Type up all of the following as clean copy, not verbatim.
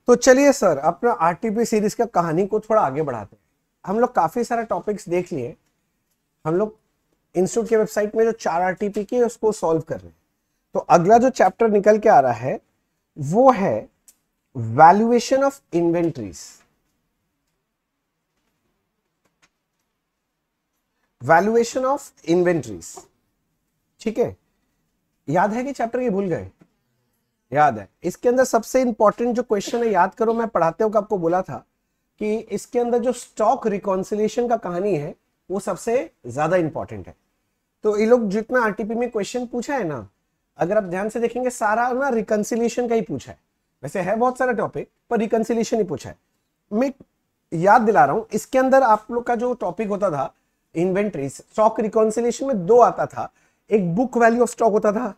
तो चलिए सर, अपना आरटीपी सीरीज का कहानी को थोड़ा आगे बढ़ाते हैं। हम लोग काफी सारे टॉपिक्स देख लिए। हम लोग इंस्टीट्यूट के वेबसाइट में जो 4 आरटीपी के उसको सॉल्व कर रहे हैं। तो अगला जो चैप्टर निकल के आ रहा है वो है valuation of inventories. Valuation of inventories, ठीक है। याद है कि चैप्टर ये भूल गए? याद है। इसके अंदर सबसे इंपॉर्टेंट जो क्वेश्चन है, याद करो, मैं पढ़ाते हुए आपको बोला था कि इसके अंदर जो स्टॉक रिकॉन्सिलिएशन का कहानी है वो सबसे ज्यादा इंपॉर्टेंट है। तो ये लोग जितना आरटीपी में क्वेश्चन पूछा है ना, अगर आप ध्यान से देखेंगे सारा ना रिकॉन्सिलिएशन का ही पूछा है। वैसे है बहुत सारा टॉपिक, पर रिकॉन्सिलिएशन ही पूछा है। मैं याद दिला रहा हूं, इसके अंदर आप लोग का जो टॉपिक होता था इन्वेंट्री, स्टॉक रिकॉन्सिलिएशन में 2 आता था। एक बुक वैल्यू ऑफ स्टॉक होता था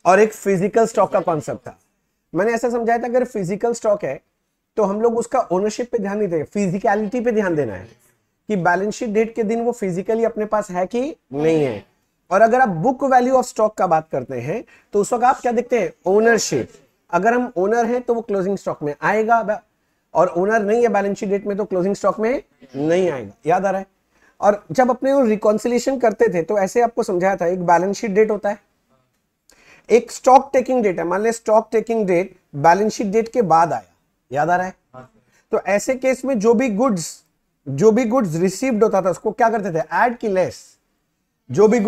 और एक फिजिकल स्टॉक का कॉन्सेप्ट था। मैंने ऐसा समझाया था, अगर फिजिकल स्टॉक है तो हम लोग उसका ओनरशिप पे ध्यान नहीं देंगे, फिजिकलिटी पे ध्यान देना है कि बैलेंस शीट डेट के दिन वो फिजिकली अपने पास है कि नहीं है। और अगर आप बुक वैल्यू ऑफ स्टॉक का बात करते हैं तो उस वक्त आप क्या देखते हैं? ओनरशिप। अगर हम ओनर हैं तो वो क्लोजिंग स्टॉक में आएगा, और ओनर नहीं है बैलेंस शीट डेट में तो क्लोजिंग स्टॉक में नहीं आएगा। याद आ रहा है? और जब अपने रिकॉन्सिलिएशन करते थे तो ऐसे आपको समझाया था, एक बैलेंस शीट डेट होता है, एक स्टॉक टेकिंग डेट है। मान ले stock taking date balance sheet date के बाद आया। याद आ रहा है? तो ऐसे केस में जो भी गुड्स रिसीव्ड होता था उसको क्या करते थे? ऐड की लेस। जो भी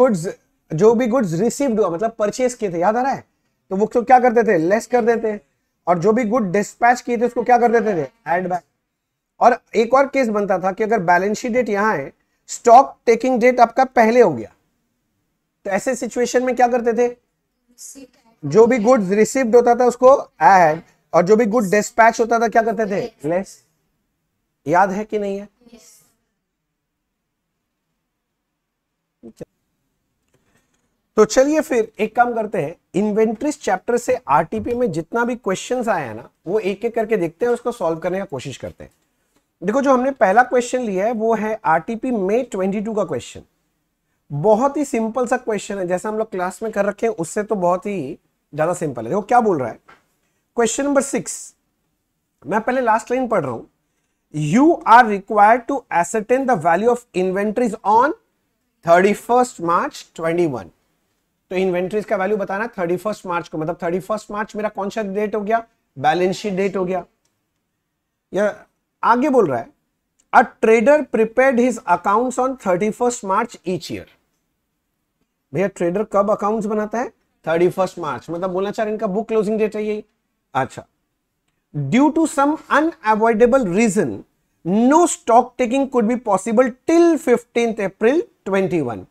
गुड्स रिसीव्ड हुआ मतलब परचेस किए थे, याद आ रहा है, तो वो क्या करते थे? लेस कर देते। और जो भी गुड डिस्पैच किए थे उसको क्या कर देते थे? Add back. और एक और केस बनता था कि अगर बैलेंस शीट डेट यहां है, स्टॉक टेकिंग डेट आपका पहले हो गया, तो ऐसे सिचुएशन में क्या करते थे? जो भी गुड्स रिसीव्ड होता था उसको ऐड, और जो भी गुड डिस्पैच होता था क्या करते थे? लेस। याद है कि नहीं है? तो चलिए फिर एक काम करते हैं, इन्वेंट्रीज चैप्टर से आरटीपी में जितना भी क्वेश्चंस आए हैं ना, वो एक एक करके देखते हैं, उसको सॉल्व करने का कोशिश करते हैं। देखो, जो हमने पहला क्वेश्चन लिया है वो है आरटीपी में 22 का क्वेश्चन। बहुत ही सिंपल सा क्वेश्चन है, जैसा हम लोग क्लास में कर रखे हैं उससे तो बहुत ही ज्यादा सिंपल है। देखो क्या बोल रहा है क्वेश्चन नंबर 6। मैं पहले लास्ट लाइन पढ़ रहा हूं। You are required to ascertain the value of inventories on 31 March 21। तो इन्वेंट्रीज का वैल्यू बताना 31 मार्च को, मतलब 31 मार्च मेरा कौन सा डेट हो गया? बैलेंस शीट डेट हो गया। या आगे बोल रहा है अ trader prepared his accounts on 31 March each year. भैया ट्रेडर कब अकाउंट्स बनाता है? 31 मार्च, मतलब बोलना चाह रहे इनका बुक क्लोजिंग डेट है यही। अच्छा, due to some unavoidable reason no stock taking could be possible till 15 April 21।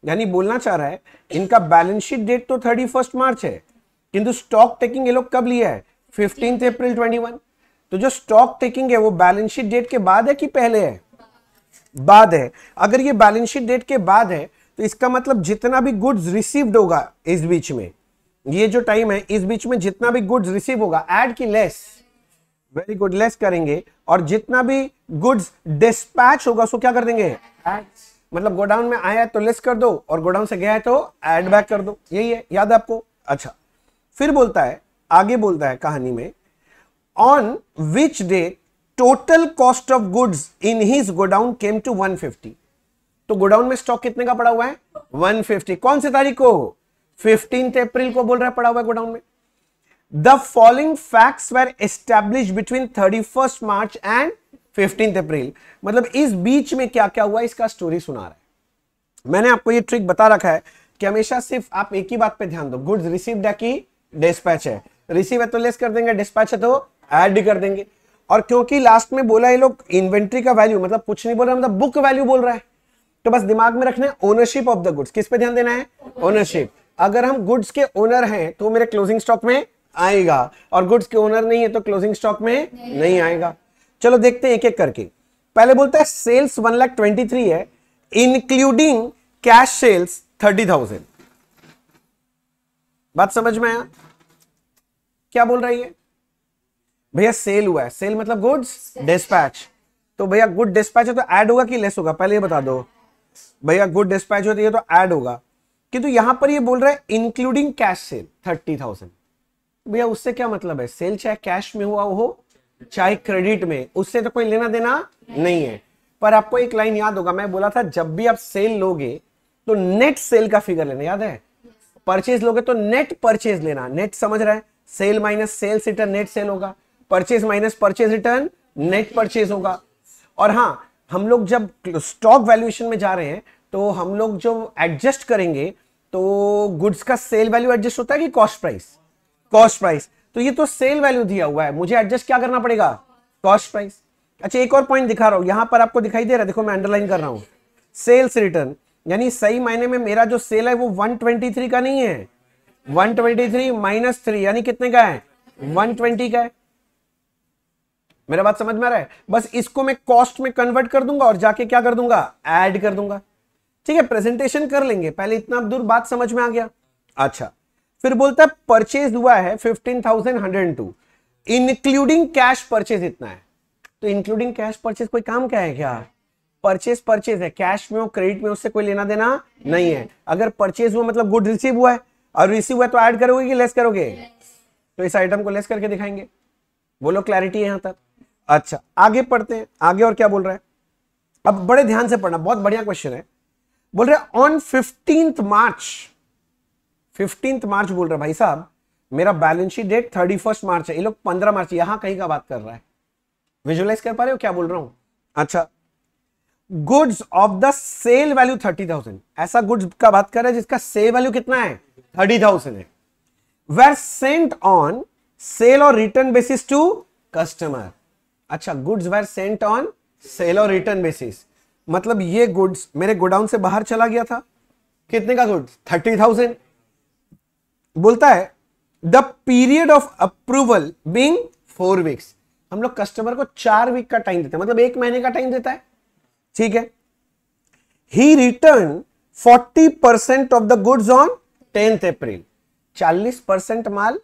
यानी बोलना चाह रहा है इनका बैलेंस शीट डेट तो 31 मार्च है, किंतु स्टॉक टेकिंग ये लोग कब लिया है? 15 अप्रैल 21। तो जो स्टॉक टेकिंग है वो बैलेंस शीट डेट के बाद है कि पहले है? बाद है। अगर ये बैलेंस शीट डेट के बाद है तो इसका मतलब जितना भी गुड्स रिसीव्ड होगा इस बीच में, ये जो टाइम है इस बीच में जितना भी गुड्स रिसीव होगा, ऐड की लेस, वेरी गुड, लेस करेंगे। और जितना भी गुड्स डिस्पैच होगा उसको क्या कर देंगे? ऐड। मतलब गोडाउन में आया है तो लेस कर दो, और गोडाउन से गया है तो ऐड बैक कर दो। यही है, याद है आपको? अच्छा, फिर बोलता है, आगे बोलता है कहानी में, on which day total cost of goods in his godown came to 150। तो गोडाउन में स्टॉक कितने का पड़ा हुआ है? 150। कौन सी तारीख को? 15 अप्रैल को बोल रहा है पड़ा हुआ है गोडाउन में। The following facts were established between 31 March and 15 अप्रैल। मतलब इस बीच में क्या क्या हुआ इसका स्टोरी सुना रहा है। मैंने आपको ये ट्रिक बता रखा है कि हमेशा सिर्फ आप एक ही बात पे ध्यान दो, गुड्स रिसीव्ड है कि डिस्पैच है। रिसीव है तो लेस कर देंगे, डिस्पैच है तो ऐड कर देंगे। और क्योंकि लास्ट में बोला ये लोग इन्वेंट्री का वैल्यू, मतलब कुछ नहीं बोल रहा, मतलब बुक वैल्यू बोल रहा है, तो बस दिमाग में रखना है ओनरशिप ऑफ द गुड्स। किस पे ध्यान देना है? ओनरशिप। अगर हम गुड्स के ओनर हैं तो मेरे क्लोजिंग स्टॉक में आएगा, और गुड्स के ओनर नहीं है तो क्लोजिंग स्टॉक में नहीं आएगा। चलो देखते हैं एक एक करके। पहले बोलता है सेल्स 1,23,000 है, इंक्लूडिंग कैश सेल्स 30,000। बात समझ में आया? क्या बोल रही है भैया? सेल हुआ है, सेल मतलब गुड्स डिस्पैच। तो भैया गुड डिस्पैच है तो ऐड होगा कि लेस होगा? पहले ये बता दो भैया। गुड डिस्पैच होती है तो ऐड होगा, किंतु यहां पर ये बोल रहा है इंक्लूडिंग कैश सेल 30,000। भैया उससे क्या मतलब है? सेल चाहे कैश में हुआ हो चाहे क्रेडिट में, उससे तो कोई लेना देना नहीं है। पर आपको एक लाइन याद होगा, मैं बोला था जब भी आप सेल लोगे तो नेट सेल का फिगर लेना, याद है? परचेज लोगे तो नेट परचेज लेना, नेट समझ रहा है? Sale minus sales return net sale होगा, purchase minus purchase return net purchase होगा। और हाँ, हम लोग जब स्टॉक वैल्यूएशन में जा रहे हैं तो हम लोग जो एडजस्ट करेंगे तो गुड्स का सेल वैल्यू एडजस्ट होता है कि कॉस्ट प्राइस? Cost price. तो ये तो सेल वैल्यू दिया हुआ है, मुझे एडजस्ट क्या करना पड़ेगा? Cost price. अच्छा, एक और पॉइंट दिखा रहा हूं, यहां पर आपको दिखाई दे रहा है, देखो मैं अंडरलाइन कर रहा हूं, सेल्स रिटर्न, यानी सही मायने में मेरा जो सेल है वो 123 का नहीं है, 123 माइनस 3 यानी कितने का है? 120 का है। मेरा बात समझ में आ रहा है? बस इसको मैं कॉस्ट में कन्वर्ट कर दूंगा और जाके क्या कर दूंगा? ऐड कर दूंगा। ठीक है, प्रेजेंटेशन कर लेंगे, पहले इतना दूर बात समझ में आ गया। अच्छा, फिर बोलता है परचेज हुआ है 15,102, इंक्लूडिंग कैश परचेज इतना है। तो इंक्लूडिंग कैश परचेज कोई काम क्या है क्या? परचेज परचेज है, कैश में हो क्रेडिट में उससे कोई लेना देना नहीं है। अगर परचेज हुआ मतलब गुड रिसीव हुआ है, और रिसीव हुआ है तो ऐड करोगे कि लेस करोगे? तो इस आइटम को लेस करके दिखाएंगे। बोलो क्लैरिटी है यहां तक? अच्छा, आगे पढ़ते हैं, आगे और क्या बोल रहा है? अब बड़े ध्यान से पढ़ना, बहुत बढ़िया क्वेश्चन है। बोल रहे ऑन 15th मार्च, 15th मार्च बोल रहे भाई साहब, मेरा बैलेंस शीट डेट 31 मार्च है, ये लोग 15 मार्च यहां कहीं का बात कर रहा है। विजुअलाइज कर पा रहे हो क्या बोल रहा हूं? अच्छा, goods of the sale value 30,000, ऐसा गुड्स का बात कर रहा है जिसका सेल वैल्यू कितना है? 30,000 है। वेर सेंट ऑन सेल और रिटर्न बेसिस टू कस्टमर। अच्छा, goods were sent on sale और रिटर्न बेसिस, मतलब ये गुड्स मेरे गोडाउन से बाहर चला गया था, कितने का गुड्स? 30,000। बोलता है the period of approval being 4 weeks, हम लोग कस्टमर को 4 वीक का टाइम देते हैं, मतलब 1 महीने का टाइम देता है। ठीक है, he return 40% of the goods on 10th April, 40% माल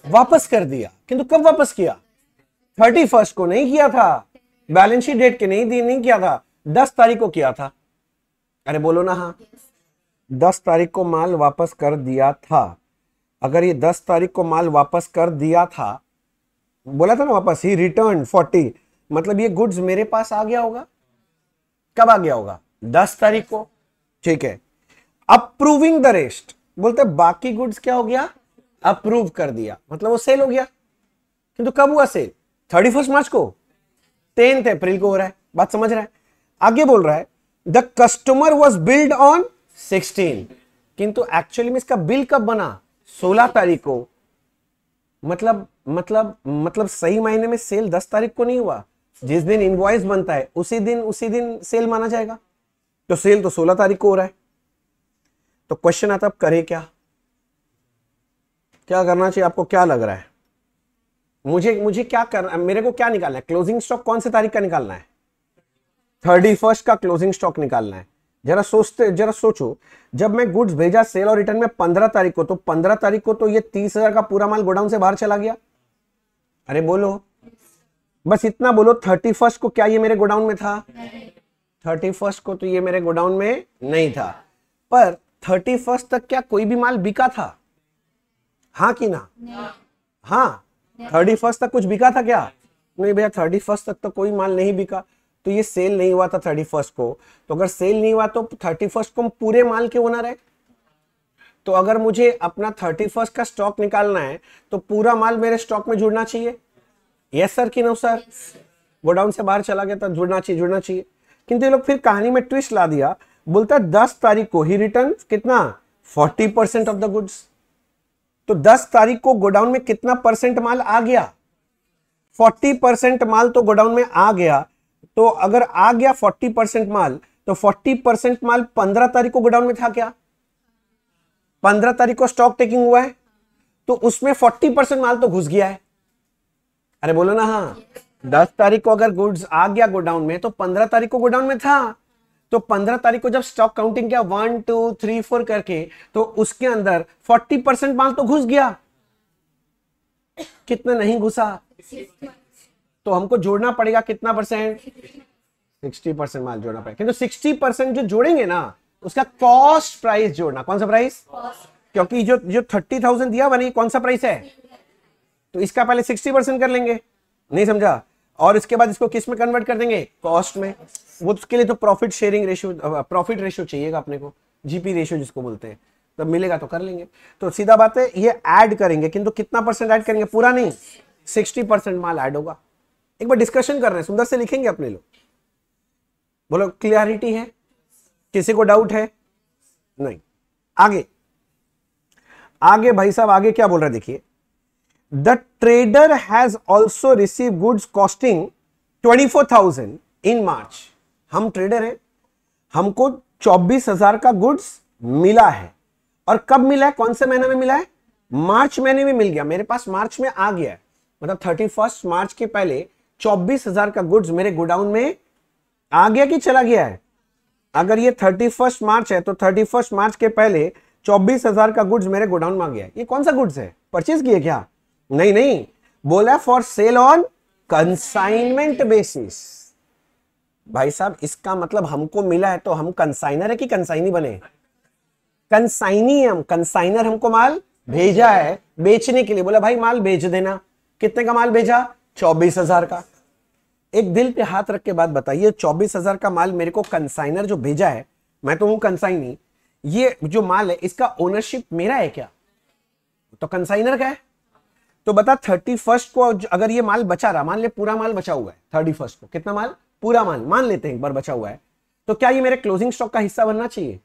वापस कर दिया, किंतु कब वापस किया? 31st को नहीं किया था, बैलेंस शीट डेट के नहीं किया था, 10 तारीख को किया था। अरे बोलो ना हाँ, 10 तारीख को माल वापस कर दिया था। अगर ये 10 तारीख को माल वापस कर दिया था, बोला था ना वापस, ही रिटर्न 40, मतलब ये गुड्स मेरे पास आ गया होगा। कब आ गया होगा? 10 तारीख को। ठीक है, अप्रूविंग द रेस्ट, बोलते बाकी गुड्स क्या हो गया? अप्रूव कर दिया, मतलब वो सेल हो गया। किंतु कब हुआ सेल? 31 मार्च को, 10th अप्रैल को हो रहा है। बात समझ रहा है? आगे बोल रहा है the customer was build on 16, किंतु एक्चुअली में इसका बिल कब बना? 16 तारीख को। मतलब सही मायने में सेल 10 तारीख को नहीं हुआ, जिस दिन इनवॉइस बनता है उसी दिन सेल माना जाएगा। तो सेल तो 16 तारीख को हो रहा है। तो क्वेश्चन आता अब करे क्या करना चाहिए? आपको क्या लग रहा है? मुझे क्या करना, मेरे को क्या निकालना है? क्लोजिंग स्टॉक कौन से तारीख का निकालना है? 31st का क्लोजिंग स्टॉक निकालना है। जरा सोचो, जब मैं गुड्स भेजा सेल और रिटर्न में 15 तारीख को, तो 15 तारीख को तो ये 30,000 का पूरा माल गोडाउन से बाहर चला गया। अरे बोलो, बस इतना बोलो, 31st को क्या ये मेरे गोडाउन में था? 31st को तो ये मेरे गोडाउन में नहीं था, पर 31st तक क्या कोई भी माल बिका था? हाँ कि ना? हाँ, 31st तक कुछ बिका था क्या? नहीं भैया, 31st तक तो कोई माल नहीं बिका, तो ये सेल नहीं हुआ था 31st को। तो अगर सेल नहीं हुआ तो 31st को पूरे माल के ओनर है। तो अगर मुझे अपना 31st का स्टॉक निकालना है तो पूरा माल मेरे स्टॉक में जुड़ना चाहिए। यस सर कि नो सर? गोडाउन से बाहर चला गया था, जुड़ना चाहिए। किंतु ये लोग फिर कहानी में ट्विस्ट ला दिया, बोलता 10 तारीख को ही रिटर्न कितना? 40% ऑफ द गुड्स। तो 10 तारीख को गोडाउन में कितना परसेंट माल आ गया? 40% माल तो गोडाउन में आ गया। तो अगर आ गया 40% माल, तो 40% माल 15 तारीख को गोडाउन में था क्या? 15 तारीख को स्टॉक टेकिंग हुआ है, तो उसमें 40% माल तो घुस गया है। अरे बोलो ना हाँ, 10 तारीख को अगर गुड्स आ गया गोडाउन में, तो 15 तारीख को गोडाउन में था। तो 15 तारीख को जब स्टॉक काउंटिंग किया 1 2 3 4 करके, तो उसके अंदर 40% माल तो घुस गया। कितना नहीं घुसा? तो हमको जोड़ना पड़ेगा कितना परसेंट? 60% माल जोड़ना पड़ेगा। किंतु 60% जो जोड़ेंगे ना, उसका कॉस्ट प्राइस जोड़ना। कौन सा प्राइस? क्योंकि जो 30,000 दिया हुआ नहीं, कौन सा प्राइस है? तो इसका पहले 60% कर लेंगे, नहीं समझा, और इसके बाद इसको किस में कन्वर्ट कर देंगे, कॉस्ट में। वो उसके लिए तो profit sharing ratio, profit ratio चाहिएगा अपने को, जीपी रेशियो जिसको बोलते हैं, तब मिलेगा तो कर लेंगे। तो सीधा बात है, ये ऐड करेंगे, किंतु कितना परसेंट ऐड करेंगे, पूरा नहीं, 60% माल ऐड होगा। एक बार डिस्कशन कर रहे हैं, सुंदर से लिखेंगे अपने लोग। बोलो क्लियरिटी है, किसी को डाउट है? नहीं। आगे आगे भाई साहब, आगे क्या बोल रहा है देखिए, the trader has also receive goods costing 24,000 इन मार्च। हम ट्रेडर हैं, हमको 24,000 का गुड्स मिला है, और कब मिला है, कौन से महीने में मिला है, मार्च महीने में मिल गया, मेरे पास मार्च में आ गया है, मतलब 31 मार्च के पहले 24,000 का गुड्स मेरे गोडाउन में आ गया कि चला गया है। अगर ये 31 मार्च है तो 31 मार्च के पहले 24,000 का गुड्स मेरे गोडाउन में आ गया है। ये कौन सा गुड्स है, परचेज किए क्या? नहीं नहीं, बोला for sale on consignment basis. भाई साहब इसका मतलब हमको मिला है तो हम कंसाइनर है कि कंसाइनी बने? कंसाइनी है हम, कंसाइनर हमको माल भेजा है बेचने के लिए, बोला भाई माल बेच देना। कितने का माल भेजा? 24,000 का। एक दिल पे हाथ रख के बात बताइए, 24,000 का माल मेरे को कंसाइनर जो भेजा है, मैं तो हूं कंसाइनी, ये जो माल है इसका ओनरशिप मेरा है क्या? तो कंसाइनर का है। तो बता 31 को अगर ये माल बचा रहा, मान ले पूरा माल बचा हुआ है 31 को, कितना माल, पूरा माल मान लेते हैं एक बार बचा हुआ है, तो क्या ये मेरे क्लोजिंग स्टॉक का हिस्सा बनना चाहिए?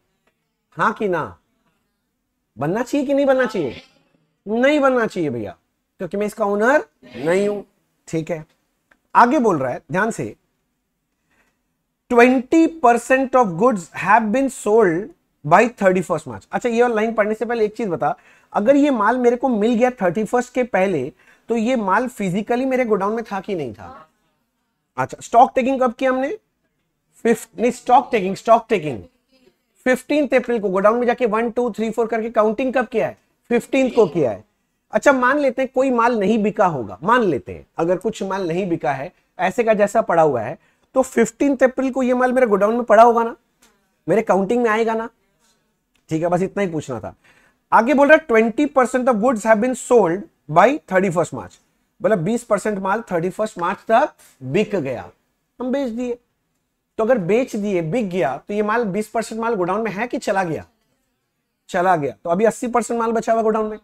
हाँ कि ना? बनना चाहिए कि नहीं बनना चाहिए? नहीं बनना चाहिए भैया, क्योंकि मैं इसका ओनर नहीं हूं। ठीक है, आगे बोल रहा है ध्यान से, 20% of goods have been sold by 31 March. अच्छा, ये लाइन पढ़ने से पहले एक चीज बता, अगर ये माल मेरे को मिल गया 31 के पहले, तो ये माल फिजिकली मेरे गोडाउन में था कि नहीं था? अच्छा, स्टॉक टेकिंग कब किया हमने? स्टॉक टेकिंग 15 अप्रैल को गोडाउन में जाके 1 2 3 4 करके काउंटिंग कब किया है? 15 को किया है। अच्छा, मान लेते हैं कोई माल नहीं बिका होगा, मान लेते हैं अगर कुछ माल नहीं बिका है, ऐसे का जैसा पड़ा हुआ है, तो 15 अप्रैल को ये माल मेरे गोडाउन में पड़ा होगा ना, मेरे काउंटिंग में आएगा ना? ठीक है, बस इतना ही पूछना था। आगे बोल रहा है 20% of goods have been sold by 31 March, मतलब 20% माल 31 मार्च तक बिक गया, हम बेच दिए। तो अगर बेच दिए, बिक गया, तो ये माल 20% माल गोडाउन में है कि चला गया? चला गया। तो अभी 80% माल बचा हुआ गोडाउन में।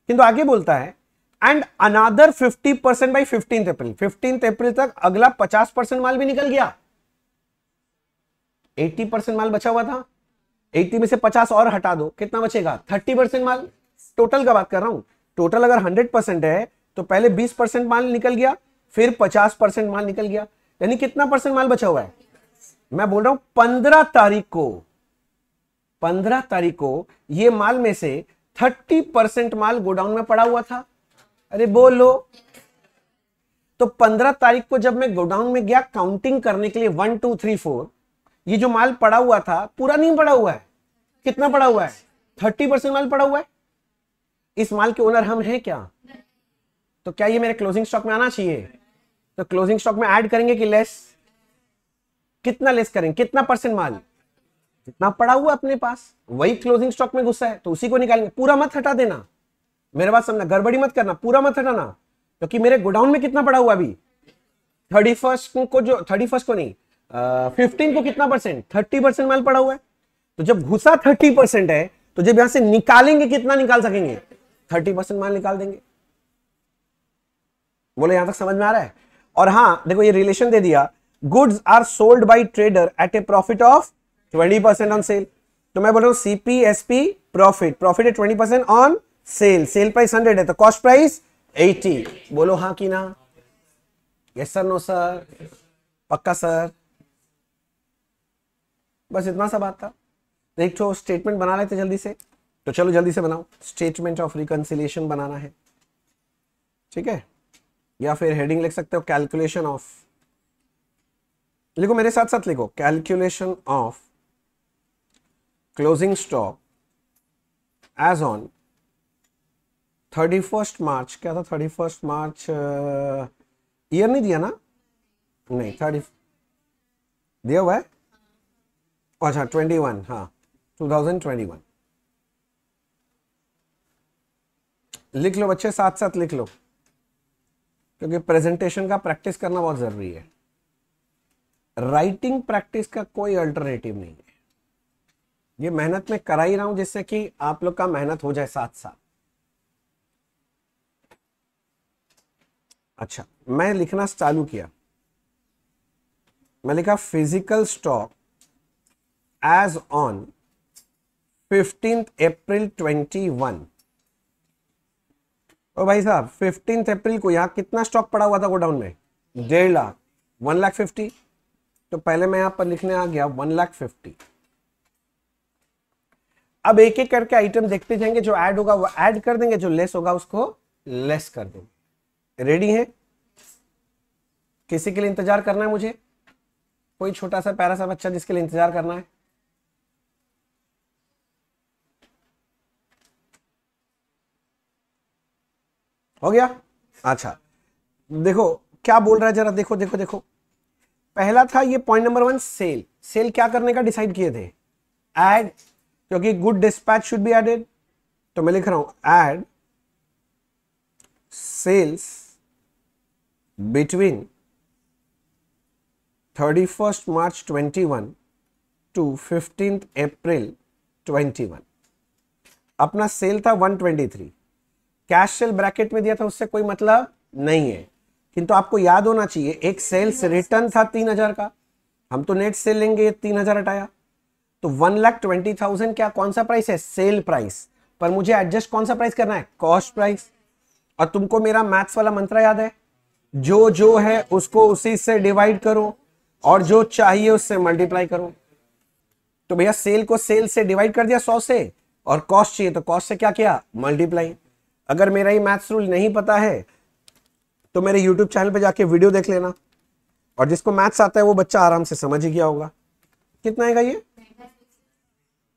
किंतु आगे बोलता है एंड अनदर 50% बाय 15 अप्रैल, 15 अप्रैल तक अगला 50% माल भी निकल गया। 80% माल बचा हुआ था, 80 में से 50 और हटा दो, कितना बचेगा? 30% माल। टोटल का बात कर रहा हूं, टोटल अगर 100% है तो पहले 20% माल निकल गया, फिर 50% माल निकल गया, यानी कितना परसेंट माल बचा हुआ है? मैं बोल रहा हूं 15 तारीख को ये माल में से 30% माल गोडाउन में पड़ा हुआ था। अरे बोलो, तो 15 तारीख को जब मैं गोडाउन में गया काउंटिंग करने के लिए 1 2 3 4, ये जो माल पड़ा हुआ था पूरा नहीं पड़ा हुआ है। कितना पड़ा हुआ है? 30% माल पड़ा हुआ है। इस माल के ओनर हम हैं क्या? तो क्या ये मेरे क्लोजिंग स्टॉक में आना चाहिए? तो क्लोजिंग स्टॉक में ऐड करेंगे कि लेस? कितना लेस करेंगे? कितना परसेंट माल जितना पड़ा हुआ अपने पास वही क्लोजिंग स्टॉक में घुसा है, तो उसी को निकालेंगे। पूरा मत हटा देना, मेरे बात समझना, गड़बड़ी मत करना, पूरा मत हटाना, क्योंकि मेरे गोडाउन में कितना पड़ा हुआ अभी? 31 को जो 31 को नहीं 15 को कितना परसेंट? 30% माल पड़ा हुआ है। तो जब घुसा 30% है, तो जब यहां से निकालेंगे कितना निकाल सकेंगे? 30% माल निकाल देंगे। बोले यहां तक समझ में आ रहा है? और हां देखो, ये रिलेशन दे दिया, goods are sold by trader at a profit of 20% on sale. तो मैं बोल रहा हूं सीपीएसपी प्रॉफिट है 20% ऑन सेल, सेल प्राइस 100 है तो कॉस्ट प्राइस 80। बोलो हाँ कि ना? यस सर, नो सर, पक्का सर? बस इतना सा बात था। एक तो स्टेटमेंट बना लेते जल्दी से, तो चलो जल्दी से बनाओ। स्टेटमेंट ऑफ रिकंसिलिएशन बनाना है, ठीक है, या फिर हेडिंग लिख सकते हो कैलकुलेशन ऑफ, लिखो मेरे साथ साथ लिखो, calculation of closing stock as on 31 March. क्या था 31 मार्च? ईयर नहीं दिया ना? नहीं, 30 दिया हुआ है। अच्छा 21, हाँ 2021 लिख लो बच्चे, साथ साथ लिख लो। क्योंकि प्रेजेंटेशन का प्रैक्टिस करना बहुत जरूरी है। राइटिंग प्रैक्टिस का कोई अल्टरनेटिव नहीं है। ये मेहनत में करा ही रहा हूं जिससे कि आप लोग का मेहनत हो जाए साथ साथ। अच्छा, मैं लिखना चालू किया, मैं लिखा physical stock as on 15 April 21। ओ भाई साहब, 15 अप्रैल को यहां कितना स्टॉक पड़ा हुआ था गोडाउन में? 1.5 लाख, 1,50,000। तो पहले मैं यहां पर लिखने आ गया 1,50,000। अब एक एक करके आइटम देखते जाएंगे, जो ऐड होगा वो ऐड कर देंगे, जो लेस होगा उसको लेस कर देंगे। रेडी है? किसी के लिए इंतजार करना है मुझे? कोई छोटा सा प्यारा सा बच्चा जिसके लिए इंतजार करना है? हो गया? अच्छा, देखो क्या बोल रहा है जरा देखो देखो देखो। पहला था ये पॉइंट नंबर 1, सेल। सेल क्या करने का डिसाइड किए थे? ऐड, क्योंकि good dispatch should be added. तो मैं लिख रहा हूं add sales between 31st March 21 to 15th April 21। अपना सेल था 123, कैश सेल ब्रैकेट में दिया था, उससे कोई मतलब नहीं है, किंतु आपको याद होना चाहिए एक सेल्स रिटर्न था 3,000 का, हम तो नेट सेल लेंगे, ये 3,000 हटाया, तो 1,20,000 क्या कौन सा प्राइस है? Sale price. पर मुझे एडजस्ट कौन सा प्राइस करना है? Cost price. और तुमको मेरा मैथ्स वाला मंत्र याद है, जो जो है उसको उसी से डिवाइड करो और जो चाहिए उससे मल्टीप्लाई करो। तो भैया सेल को सेल से डिवाइड कर दिया 100 से, और कॉस्ट चाहिए तो कॉस्ट से क्या किया? मल्टीप्लाई। अगर मेरा ही मैथ्स रूल नहीं पता है तो मेरे यूट्यूब चैनल पे जाके वीडियो देख लेना, और जिसको मैथ्स आता है वो बच्चा आराम से समझ ही गया होगा। कितना आएगा ये?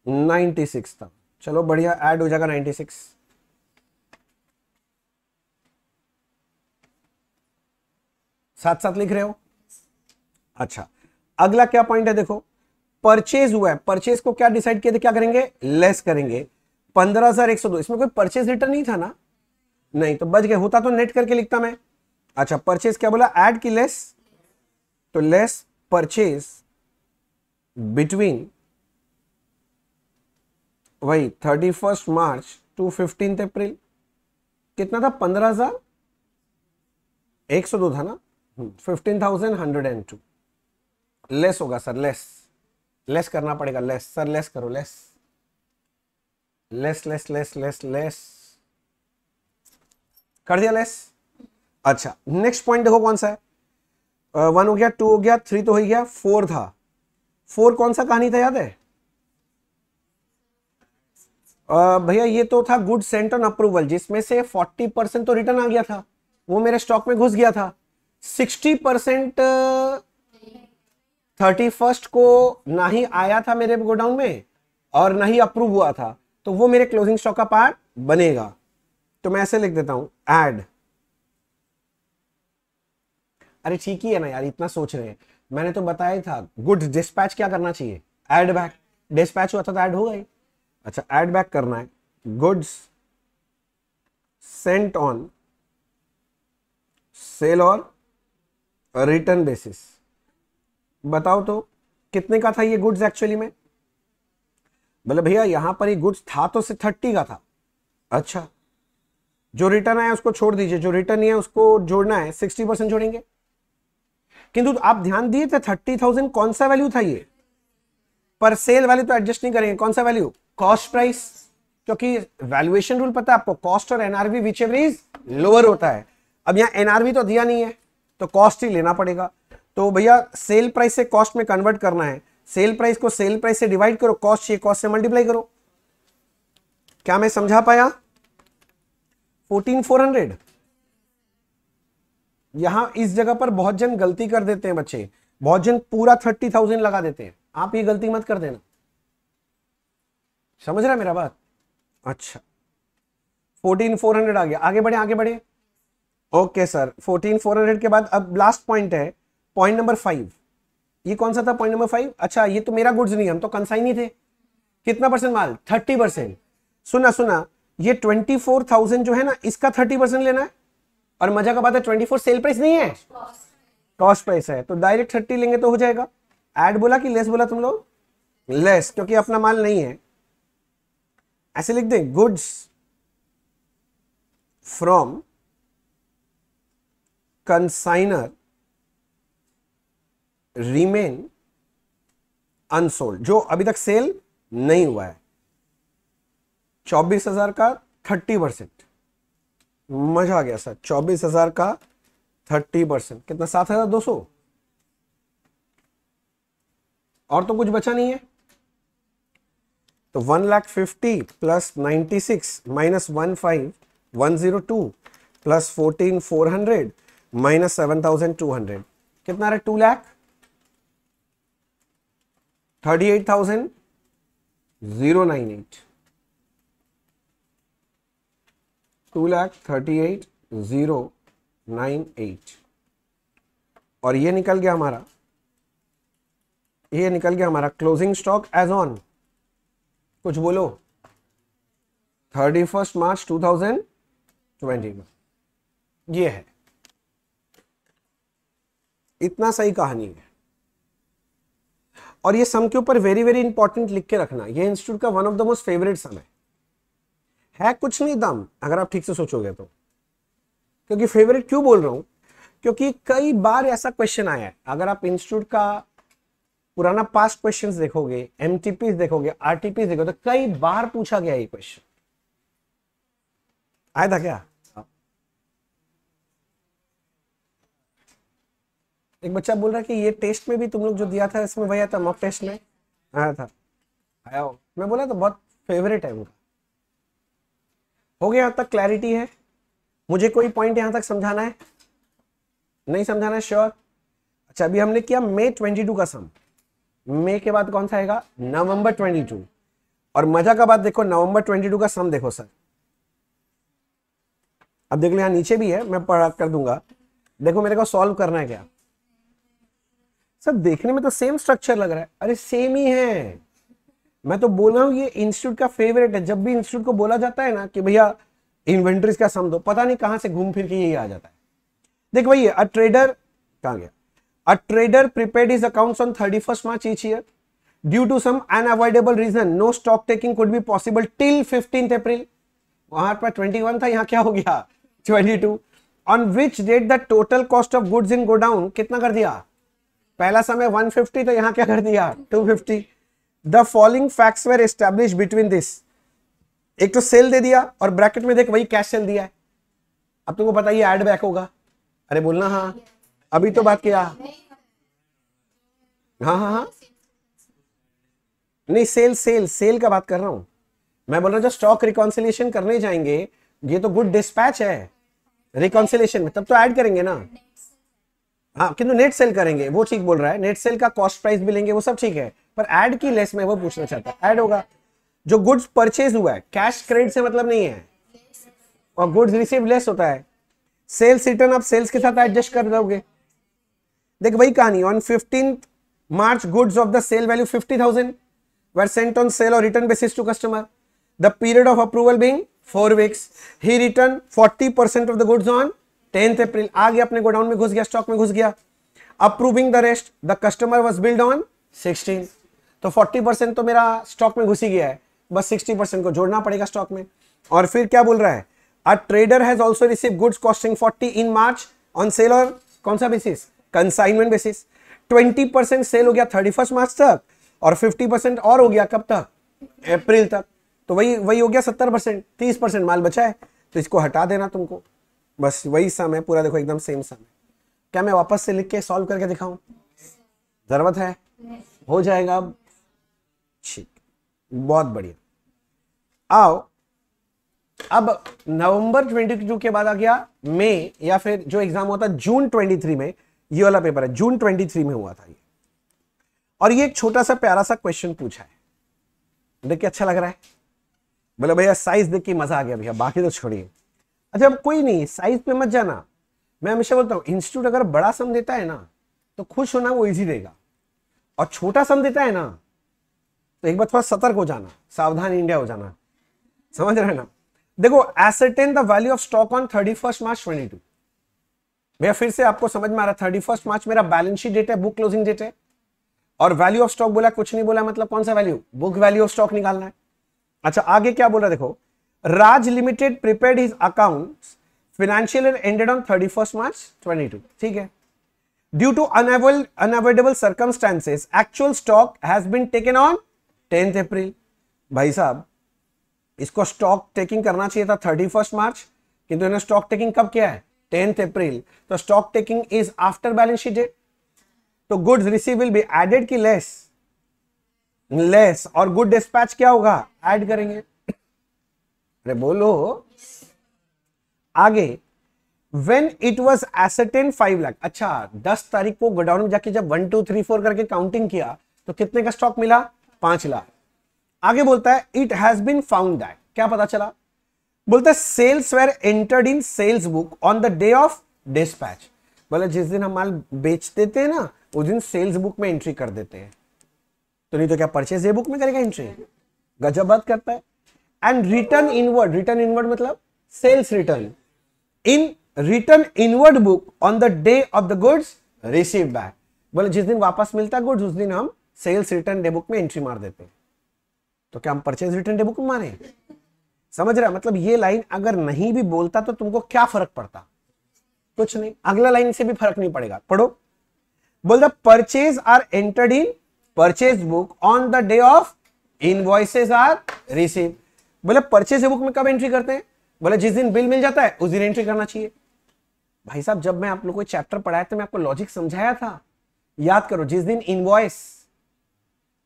96 था। चलो बढ़िया, ऐड हो जाएगा 96। साथ साथ लिख रहे हो? अच्छा, अगला क्या पॉइंट है देखो, परचेज हुआ है। परचेज को क्या डिसाइड किया था, क्या करेंगे? लेस करेंगे। 15,102, इसमें कोई परचेज रिटर्न नहीं था ना? नहीं, तो बच गए, होता तो नेट करके लिखता मैं। अच्छा, परचेज क्या बोला? ऐड की लेस, तो लेस परचेज बिटवीन वही 31st मार्च टू 15th अप्रैल। कितना था? 15,102 था ना? 15,102 लेस होगा सर, लेस लेस करना पड़ेगा, लेस सर, लेस करो, less less less less less less कर दिया, लेस। अच्छा, नेक्स्ट पॉइंट देखो कौन सा है। 1 हो गया, 2 हो गया, 3 तो हो गया, 4 था। 4 कौन सा कहानी था, याद है? भैया ये तो था गुड सेंट ऑन अप्रूवल, जिसमें से 40% तो रिटर्न आ गया था, वो मेरे स्टॉक में घुस गया था। 60% 31st को ना ही आया था मेरे गोडाउन में और ना ही अप्रूव हुआ था, तो वो मेरे क्लोजिंग स्टॉक का पार्ट बनेगा। तो मैं ऐसे लिख देता हूं, ऐड। अरे ठीक ही है ना यार, इतना सोच रहे हैं, मैंने तो बताया था गुड डिस्पैच क्या करना चाहिए? Add back. डिस्पैच हुआ था तो ऐड होगा ही। अच्छा, ऐड बैक करना है गुड्स सेंट ऑन सेल और रिटर्न बेसिस। बताओ तो कितने का था ये गुड्स एक्चुअली में? बोले भैया यहां पर ही गुड्स था तो 30 का था। अच्छा, जो रिटर्न आया उसको छोड़ दीजिए, जो रिटर्न नहीं है उसको जोड़ना है, 60% जोड़ेंगे। किंतु आप ध्यान दिए थे 30,000 कौन सा वैल्यू था ये? पर सेल वैल्यू तो एडजस्ट नहीं करेंगे, कौन सा वैल्यू? कॉस्ट प्राइस, क्योंकि वैल्यूएशन रूल पता है आपको, कॉस्ट और NRV which ever is lower होता है। अब यहां एनआरवी तो दिया नहीं है तो कॉस्ट ही लेना पड़ेगा। तो भैया सेल प्राइस से कॉस्ट में कन्वर्ट करना है, सेल प्राइस को सेल प्राइस से डिवाइड करो, कॉस्ट चाहिए कॉस्ट से मल्टीप्लाई करो। क्या मैं समझा पाया? 14,400। यहां इस जगह पर बहुत जन गलती कर देते हैं बच्चे, बहुत जन पूरा 30,000 लगा देते हैं, आप ये गलती मत कर देना। समझ रहा है मेरा बात? अच्छा, 14,400 आ गया, आगे बढ़े आगे बढ़े। ओके सर, 14,400 के बाद अब लास्ट पॉइंट है, पॉइंट नंबर 5। ये कौन सा था पॉइंट नंबर 5? अच्छा, ये तो मेरा गुड्स नहीं, हम तो कंसाइनी थे। कितना परसेंट माल? 30%। सुना सुना, ये 24,000 जो है ना, इसका 30% लेना है और मजा का बात है 24 सेल प्राइस नहीं है, कॉस्ट प्राइस है, तो डायरेक्ट 30 लेंगे तो हो जाएगा। ऐड बोला कि लेस बोला तुम लोग? लेस, क्योंकि अपना माल नहीं है। ऐसे लिख दे, goods from consignor remain unsold, जो अभी तक सेल नहीं हुआ है। 24,000 का 30%, मजा आ गया सर। 24,000 का 30% कितना? 7,200। और तो कुछ बचा नहीं है, तो 1,50,000 प्लस 96 माइनस 15,102 प्लस 14,400 माइनस 7,200 कितना रहा? 2,38,098 2,38,098 और ये निकल गया हमारा, ये निकल गया हमारा क्लोजिंग स्टॉक एज ऑन, कुछ बोलो, 31 मार्च 2021। ये है, इतना सही कहानी है। और ये सम के ऊपर वेरी वेरी इंपॉर्टेंट लिख के रखना, ये इंस्टीट्यूट का one of the most favourite sum है कुछ नहीं दम, अगर आप ठीक से सोचोगे तो। क्योंकि फेवरेट क्यों बोल रहा हूं? क्योंकि कई बार ऐसा क्वेश्चन आया है, अगर आप इंस्टीट्यूट का पुराना पास्ट क्वेश्चंस देखोगे, एमटीपी देखोगे, आरटीपी देखोगे, तो कई बार पूछा गया ये क्वेश्चन। आया था क्या? एक बच्चा बोल रहा है कि ये टेस्ट में भी तुम लोग जो दिया था इसमें वही आया था, मॉक टेस्ट में आया था, आया हो। मैं बोला तो बहुत फेवरेट है उनका। हो गया, यहां तक क्लैरिटी है? मुझे कोई पॉइंट यहां तक समझाना है? नहीं समझाना है? श्योर। अच्छा, अभी हमने किया मई 22 का सम। मई के बाद कौन सा आएगा? नवंबर 22। और मजा का बात देखो, नवंबर 22 का सम देखो सर। अब देख लो, यहां नीचे भी है, मैं पढ़ा कर दूंगा। देखो मेरे को सॉल्व करना है क्या? सब देखने में तो सेम स्ट्रक्चर लग रहा है। अरे सेम ही है, मैं तो बोल रहा हूं ये इंस्टीट्यूट का फेवरेट है। जब भी इंस्टीट्यूट को बोला जाता है ना कि भैया इन्वेंट्रीज का सम दो, पता नहीं कहां से घूम फिर के यही आ जाता है। देख भैया, अ ट्रेडर कहां गया? A trader prepared his accounts on 31 March each year due to some unavoidable reason no stock taking could be possible till 15 April. वहां पर 21 था, यहां क्या हो गया? 22। On which date the total cost of goods in godown कितना कर दिया? पहला समय 150, तो यहां क्या कर दिया? 250। The following facts were established between this. एक तो सेल दे दिया और ब्रैकेट में देख वही कैश सेल दिया है। अब तुमको पता ये ऐड बैक होगा। अरे बोलना हाँ, अभी तो बात किया। हाँ हाँ हाँ, नहीं सेल सेल सेल का बात कर रहा हूं मैं। बोल रहा हूं जो स्टॉक रिकॉन्सिलिएशन करने जाएंगे, ये तो गुड डिस्पैच है रिकॉन्सिलिएशन में, तब तो ऐड करेंगे ना। हाँ, किंतु नेट सेल करेंगे, वो ठीक बोल रहा है। नेट सेल का कॉस्ट प्राइस भी लेंगे, वो सब ठीक है, पर ऐड की लेस में वो पूछना चाहता है। ऐड होगा जो गुड्स परचेज हुआ है, कैश क्रेडिट से मतलब नहीं है, और गुड्स रिसीव लेस होता है। सेल्स रिटर्न आप सेल्स के साथ एडजस्ट कर दोगे। देख वही कहानी, on 15 March goods of the sale value 50,000 were sent on sale और return basis to customer, the period of approval being 4 weeks. He return 40% of the goods on 10th April. आ गया अपने गोडाउन में, घुस गया, स्टॉक में घुस गया। Approving the rest the customer was build on 16। तो 40% तो मेरा स्टॉक में घुस ही गया है, बस 60% को जोड़ना पड़ेगा स्टॉक में। और फिर क्या बोल रहा है? A trader has also receive goods costing 40 in march on sale और कौन सा बेसिस? Consignment basis. 20% सेल हो गया 31 मार्च तक, और 50% और हो गया कब तक? अप्रैल तक। तो वही वही हो गया 70%, 30% माल बचा है, तो इसको हटा देना तुमको। बस वही सम है पूरा, देखो एकदम सेम सम है। क्या मैं वापस से लिख के सॉल्व करके दिखाऊं? जरूरत है? हो जाएगा अब, ठीक, बहुत बढ़िया। आओ, अब नवंबर 22 के बाद आ गया मई, या फिर जो एग्जाम होता है जून 23 में, ये वाला पेपर है जून 23 में हुआ था ये। और ये एक छोटा सा प्यारा सा क्वेश्चन पूछा है, देख के अच्छा लग रहा है? बोले भैया साइज देख के मजा आ गया भैया, बाकी तो छोड़िए। अच्छा अब कोई नहीं, साइज पे मत जाना। मैं हमेशा बोलता हूं इंस्टीट्यूट अगर बड़ा सम देता है ना तो खुश होना वो इजी देगा, और छोटा सम देता है ना तो एक बार थोड़ा सतर्क हो जाना, सावधान इंडिया हो जाना। समझ रहे हैं ना? देखो, ascertain the value of stock on 31 March 22। भैया फिर से आपको समझ में आ रहा है, 31 मार्च मेरा बैलेंस शीट डेट है, बुक क्लोजिंग डेट है, और वैल्यू ऑफ स्टॉक बोला, कुछ नहीं बोला, मतलब कौन सा value, book value of stock निकालना है। अच्छा आगे क्या बोला देखो, Raj limited prepared his accounts, financial year ended on 31 March 22, ठीक है। Due to unavoidable circumstances actual stock has been taken on 10th April. भाई साहब इसको स्टॉक टेकिंग करना चाहिए था 31 मार्च, किंतु इन्होंने स्टॉक टेकिंग कब किया है, 10th अप्रैल, तो stock taking is after balance sheet date. तो goods receive will be added की लेस, लेस, और गुड डिस्पैच क्या होगा, ऐड करेंगे। अरे बोलो आगे, when it was ascertained 5 lakh, अच्छा 10 तारीख को गोडाउन में जाके जब 1 2 3 4 करके काउंटिंग किया तो कितने का स्टॉक मिला, 5 लाख। आगे बोलता है it has been found that, क्या पता चला, बोलता है sales were entered in sales book on the day of dispatch. बोले जिस दिन हम माल बेच देते हैं ना उस दिन सेल्स बुक में एंट्री कर देते हैं, तो नहीं तो क्या परचेज बुक में करेगा एंट्री, गजब बात करता है। And return inward, return inward मतलब sales return, in return inward book on the day of the goods receive back. बोले जिस दिन वापस मिलता है गुड्स उस दिन हम सेल्स रिटर्न डे बुक में एंट्री मार देते हैं, तो क्या हम परचेज रिटर्न डे बुक में मारे, समझ रहा है। मतलब ये लाइन अगर नहीं भी बोलता तो तुमको क्या फर्क पड़ता, कुछ नहीं, अगला लाइन से भी फर्क नहीं पड़ेगा, पढ़ो। बोल the purchase are entered in purchase book on the day of invoices are receive. बोले परचेज बुक में कब एंट्री करते हैं, बोले जिस दिन बिल मिल जाता है उस दिन एंट्री करना चाहिए। भाई साहब जब मैं आप लोगों को चैप्टर पढ़ाया तो मैं आपको लॉजिक समझाया था, याद करो, जिस दिन इनवॉइस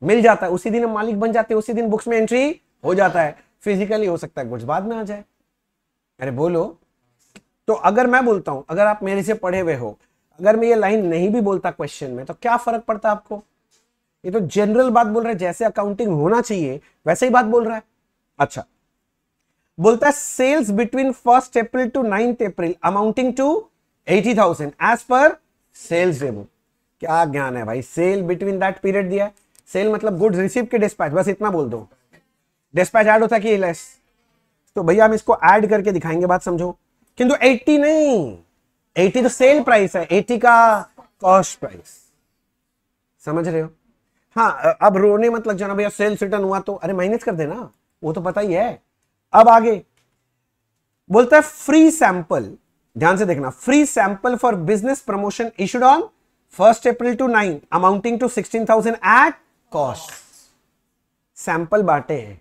मिल जाता है उसी दिन हम मालिक बन जाते हैं, उसी दिन बुक्स में एंट्री हो जाता है। फिजिकली हो सकता है कुछ बाद में आ जाए। अरे बोलो, तो अगर मैं बोलता हूं, अगर आप मेरे से पढ़े हुए हो, अगर मैं ये लाइन नहीं भी बोलता क्वेश्चन में तो क्या फर्क पड़ता आपको, ये तो जनरल बात बोल रहा है, जैसे अकाउंटिंग होना चाहिए वैसे ही बात बोल रहा है। अच्छा बोलता है sales between 1st April to 9th April amounting to 80,000 as per sales day book. क्या ज्ञान है भाई, सेल बिटवीन दैट पीरियड दिया है, सेल मतलब गुड्स रिसीव के डिस्पैच, बस इतना बोल दो, डिस्पैच ऐड होता कि लेस, तो भैया हम इसको ऐड करके दिखाएंगे, बात समझो। किंतु 80 नहीं, 80 तो सेल प्राइस है, 80 का कॉस्ट प्राइस, समझ रहे हो। हाँ अब रोने मत लग जाना भैया, सेल्स रिटर्न हुआ तो, अरे माइनस कर देना, वो तो पता ही है। अब आगे बोलता है फ्री सैंपल, ध्यान से देखना, free sample for business promotion issued on 1st April to 9 amounting to 16,000 at cost. Sample बांटे हैं,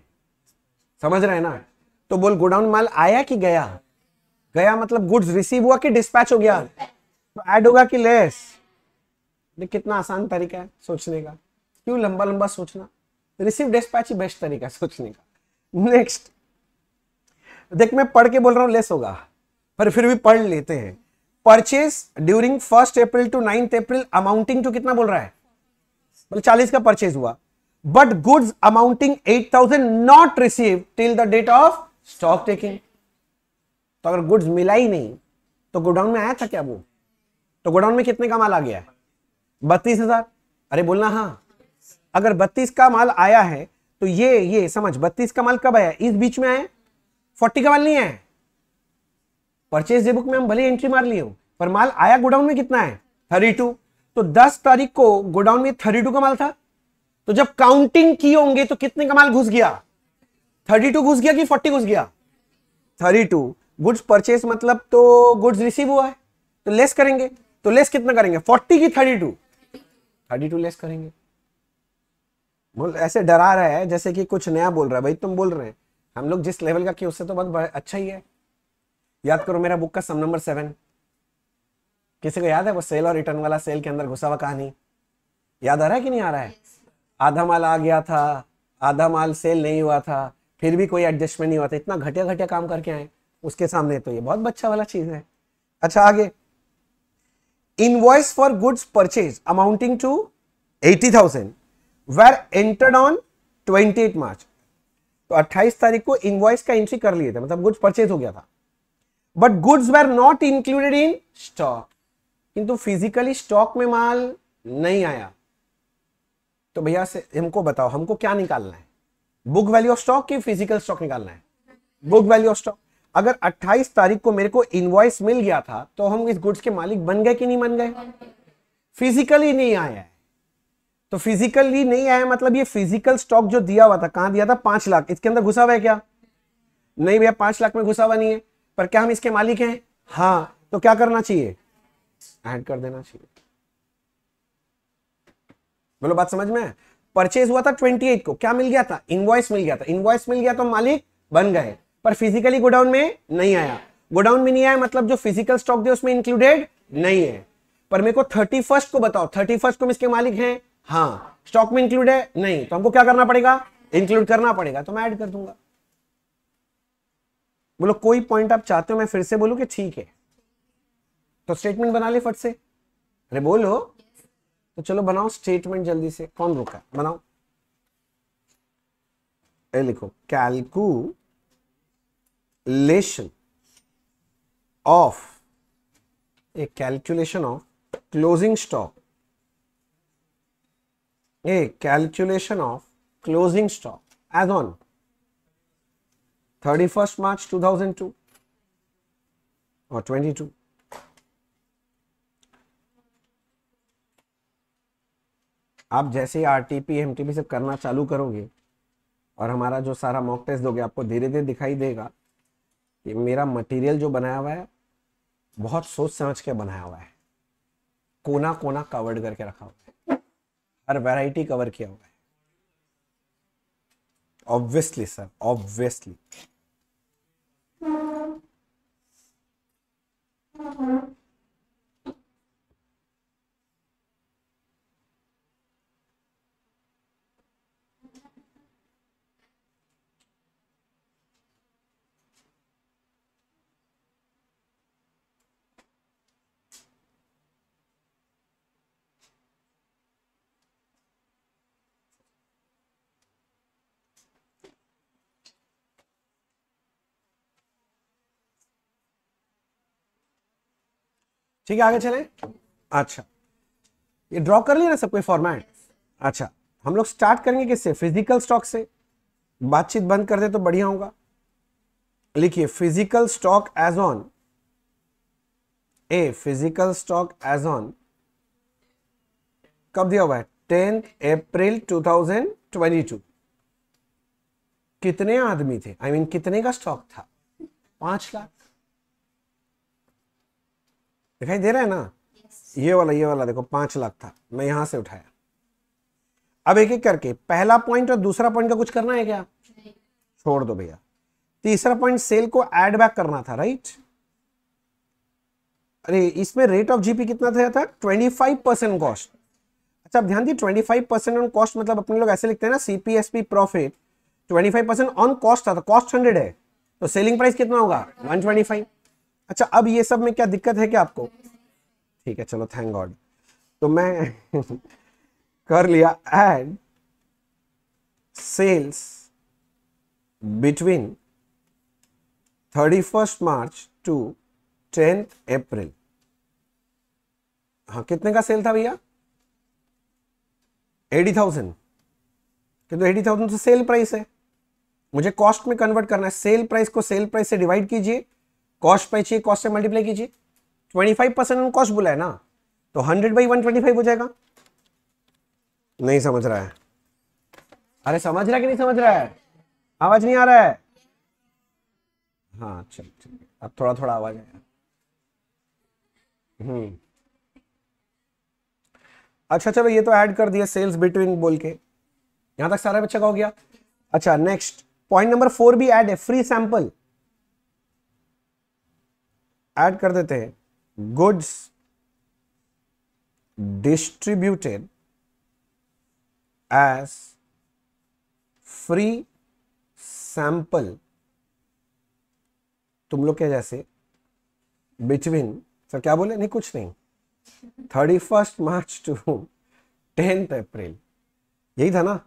समझ रहे हैं ना। तो बोल गोडाउन माल आया कि गया, गया मतलब गुड्स रिसीव हुआ कि डिस्पैच हो गया, तो ऐड होगा कि लेस। देख कितना आसान तरीका है सोचने का, क्यों लंबा लंबा सोचना, रिसीव डिस्पैच ही बेस्ट तरीका सोचने का। नेक्स्ट देख, मैं पढ़ के बोल रहा हूं लेस होगा, पर फिर भी पढ़ लेते हैं। Purchase during 1st April to 9th April amounting to कितना बोल रहा है, मतलब 40 का परचेज हुआ, but goods amounting 8,000 not receive till the date of stock taking. तो अगर गुड्स मिला ही नहीं तो गोडाउन में आया था क्या वो, तो गोडाउन में कितने का माल आ गया है, 32,000। अरे बोलना हाँ, अगर 32 का माल आया है तो ये समझ, 32 का माल कब आया, इस बीच में आया, 40 का माल नहीं है। परचेज डे बुक में हम भले एंट्री मार लिए हो, पर माल आया गोडाउन में कितना है, 32। तो 10 तारीख को गोडाउन में 32 का माल था, तो जब काउंटिंग की होंगे तो कितने का माल घुस गया, 32 घुस गया कि 40 घुस गया, 32। गुड्स परचेज मतलब तो गुड्स रिसीव हुआ है, तो लेस करेंगे, तो लेस कितना करेंगे, 40 की 32, 32 लेस करेंगे। बोल ऐसे डरा रहा है जैसे कि कुछ नया बोल रहा है, भाई तुम बोल रहे हैं हम लोग जिस लेवल का कि उससे तो बहुत अच्छा ही है। याद करो मेरा बुक का सम नंबर 7, किसी को याद है वो सेल और रिटर्न वाला, सेल के अंदर घुसा हुआ कहानी, याद आ रहा है कि नहीं आ रहा है। आधा माल आ गया था, आधा माल सेल नहीं हुआ था, फिर भी कोई एडजस्टमेंट नहीं हुआ था, इतना घटिया घटिया काम करके आए उसके सामने, तो ये बहुत बच्चा वाला चीज है। अच्छा आगे, invoice for goods purchase amounting to 80,000 were entered on 28 March. तो 28 तारीख को इनवॉइस का एंट्री कर लिए थे, मतलब गुड्स परचेज हो गया था, but goods were not included in stock, किंतु फिजिकली स्टॉक में माल नहीं आया। तो भैया से हमको बताओ, हमको क्या निकालना है, बुक वैल्यू ऑफ स्टॉक की फिजिकल स्टॉक निकालना है, बुक वैल्यू ऑफ स्टॉक। अगर 28 तारीख को मेरे को इनवॉइस मिल गया था तो हम इस गुड्स के मालिक बन गए कि नहीं बन गए? फिजिकली नहीं आया है, तो फिजिकली नहीं आया मतलब ये फिजिकल स्टॉक जो दिया हुआ था, कहां दिया था? 5 लाख, इसके अंदर घुसा हुआ है क्या? नहीं भैया, 5 लाख में घुसा हुआ नहीं है, पर क्या हम इसके मालिक हैं? हाँ, तो क्या करना चाहिए? ऐड कर देना चाहिए। बोलो बात समझ में? परचेज हुआ था 28 को, क्या मिल गया था? इनवॉइस मिल गया था, इनवॉइस मिल गया तो मालिक बन गए, पर फिजिकली गोडाउन में नहीं आया। गोडाउन में नहीं आया मतलब जो फिजिकल स्टॉक दिया उसमें इंक्लूडेड नहीं है। पर मेरे को 31st को बताओ, 31st को हम इसके मालिक हैं? हाँ। स्टॉक में इंक्लूड है? नहीं, तो हमको क्या करना पड़ेगा? इंक्लूड करना पड़ेगा, तो मैं ऐड कर दूंगा। बोलो कोई पॉइंट आप चाहते हो मैं फिर से बोलूं कि ठीक है? तो स्टेटमेंट बना ले फट से। अरे बोलो, तो चलो बनाओ स्टेटमेंट जल्दी से। कौन रुका? बनाओ। ए लिखो, calculation of, A calculation of closing stock, A calculation of closing stock as on 31st March 2002 और 22। आप जैसे ही आरटीपी एमटीपी से करना चालू करोगे और हमारा जो सारा मॉक टेस्ट दोगे, आपको धीरे धीरे दिखाई देगा कि मेरा मटेरियल जो बनाया हुआ है बहुत सोच समझ के बनाया हुआ है, कोना कोना कवर्ड करके रखा हुआ है, हर वैरायटी कवर किया हुआ है। Obviously sir, obviously. ठीक है, आगे चले। अच्छा, ये ड्रॉ कर लिया ना सब कोई फॉर्मेट? अच्छा, हम लोग स्टार्ट करेंगे किससे? फिजिकल स्टॉक से। बातचीत बंद कर दे तो बढ़िया होगा। लिखिए, physical stock as on, A physical stock as on कब दिया हुआ है? 10 अप्रैल 2022। कितने आदमी थे? आई मीन कितने का स्टॉक था? 5 लाख। दिखाई दे रहा है ना? ये वाला देखो 5 लाख था, मैं यहां से उठाया। अब एक एक करके, पहला पॉइंट और दूसरा पॉइंट का कुछ करना है क्या? छोड़ दो भैया। तीसरा पॉइंट, सेल को ऐड बैक करना था, राइट? अरे इसमें रेट ऑफ जीपी कितना था? 25% कॉस्ट। अच्छा, अब ध्यान दिए, 25% ऑन कॉस्ट मतलब अपने लोग ऐसे लिखते हैं ना, सीपीएसपी प्रॉफिट 25% ऑन कॉस्ट था, तो कॉस्ट 100 है, तो सेलिंग प्राइस कितना होगा? 125। अच्छा, अब ये सब में क्या दिक्कत है क्या आपको? ठीक है, चलो थैंक गॉड। तो मैं कर लिया add sales between 31st March to 10th April. हाँ, कितने का सेल था भैया? 80,000। किंतु 80,000 तो सेल प्राइस है, मुझे कॉस्ट में कन्वर्ट करना है। सेल प्राइस को सेल प्राइस से डिवाइड कीजिए, कॉस्ट प्राइस चाहिए, कॉस्ट से मल्टीप्लाई कीजिए। 25% ऑन कॉस्ट बोला है ना, तो 100/125 हो जाएगा। नहीं समझ रहा है? अरे समझ रहा है कि नहीं समझ रहा है? आवाज नहीं आ रहा है? हाँ चल ठीक है, अब थोड़ा थोड़ा आवाज आया। अच्छा चलो, ये तो ऐड कर दिया सेल्स बिटवीन बोल के, यहां तक सारा बच्चा का हो गया। अच्छा, नेक्स्ट पॉइंट नंबर 4 भी ऐड है, फ्री सैंपल ऐड कर देते हैं। Goods distributed as free sample, तुम लोग के जैसे, बिटवीन, सर क्या बोले? नहीं कुछ नहीं, 31st मार्च टू 10th अप्रैल, यही था ना?